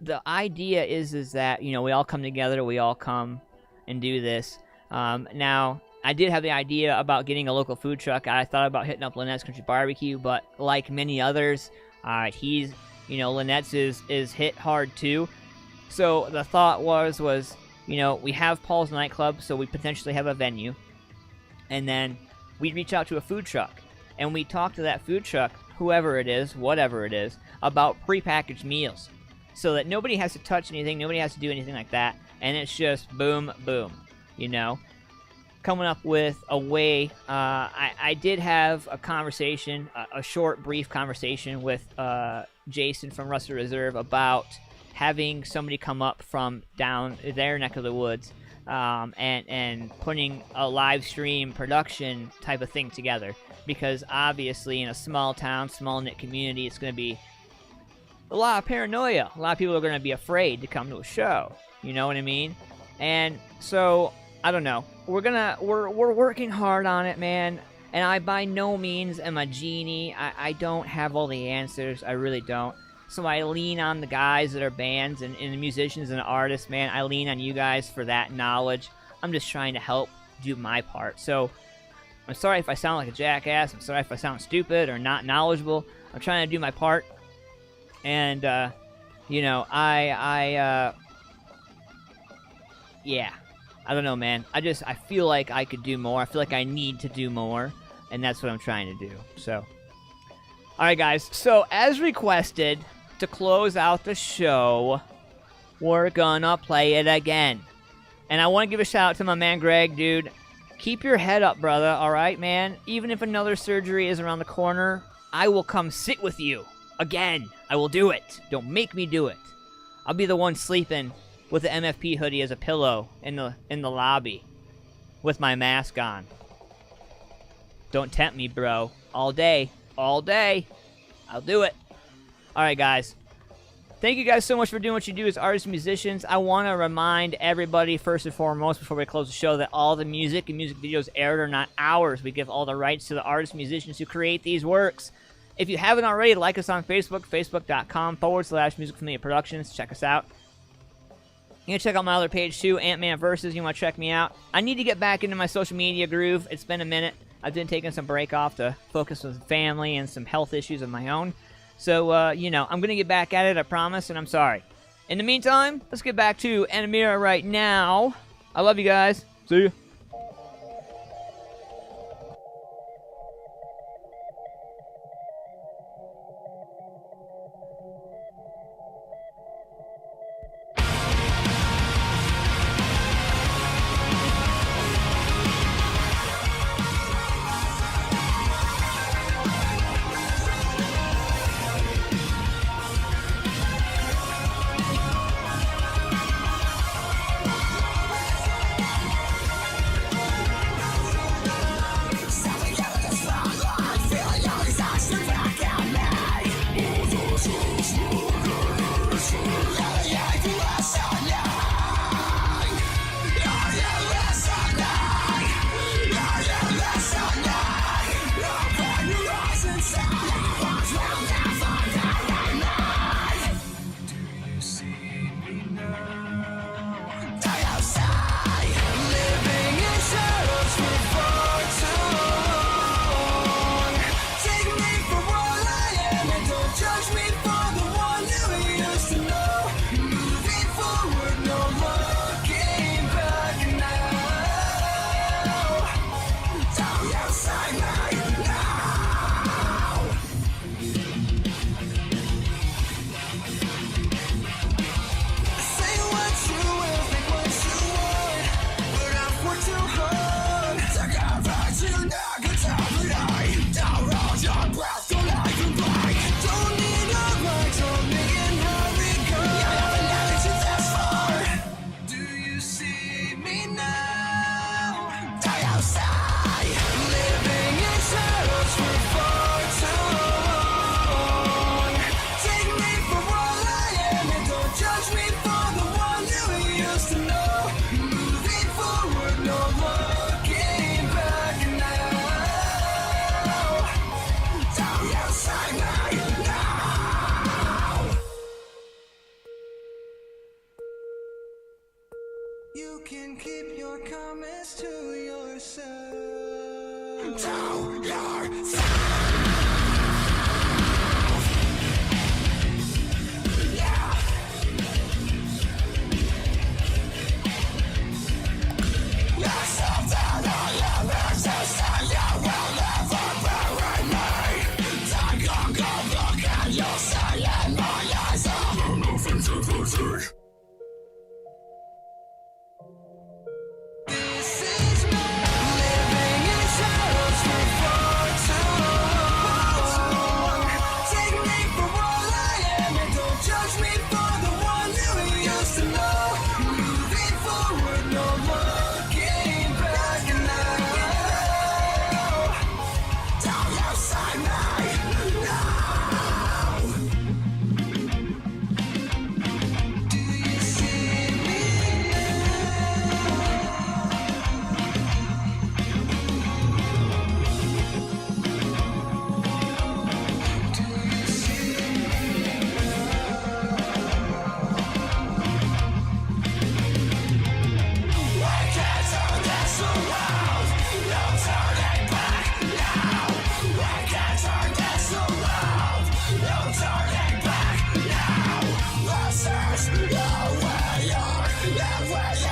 the idea is that, you know, we all come together, we all come and do this. Now, I did have the idea about getting a local food truck. I thought about hitting up Lynettes Country BBQ, but like many others, He's, Lynettes is hit hard too. So the thought was, we have Paul's nightclub, so we potentially have a venue. And then we reach out to a food truck, and we talk to that food truck, whoever it is, whatever it is, about prepackaged meals, so that nobody has to touch anything, nobody has to do anything like that, and it's just boom, boom, Coming up with a way. I did have a conversation, a short, brief conversation with Jason from Rusted Reserve about having somebody come up from down their neck of the woods and putting a live stream production type of thing together. Because obviously in a small town, small knit community, it's going to be a lot of paranoia. A lot of people are going to be afraid to come to a show. You know what I mean? And so, I don't know. We're working hard on it, man. And I by no means am a genie. I don't have all the answers. I really don't. So I lean on the guys that are bands and the musicians and the artists, man. I lean on you guys for that knowledge. I'm just trying to help do my part. So I'm sorry if I sound like a jackass. I'm sorry if I sound stupid or not knowledgeable. I'm trying to do my part. And, yeah. I don't know, man. I feel like I could do more. I feel like I need to do more. And that's what I'm trying to do. So, alright, guys. So, as requested, to close out the show, we're gonna play it again. And I want to give a shout out to my man Greg, dude. Keep your head up, brother, alright, man? Even if another surgery is around the corner, I will come sit with you. Again. I will do it. Don't make me do it. I'll be the one sleeping with the MFP hoodie as a pillow in the lobby with my mask on. Don't tempt me, bro. All day. All day. I'll do it. Alright, guys. Thank you guys so much for doing what you do as artists and musicians. I want to remind everybody, first and foremost, before we close the show, that all the music and music videos aired are not ours. We give all the rights to the artists and musicians who create these works. If you haven't already, like us on Facebook, facebook.com/musicfamilia productions. Check us out. You can check out my other page too, AntmanVs. You want to check me out? I need to get back into my social media groove. It's been a minute. I've been taking some break off to focus on family and some health issues of my own. So, I'm going to get back at it, I promise, and I'm sorry. In the meantime, let's get back to Adamera right now. I love you guys. See you. You can keep your comments to yourself. To yourself. voila.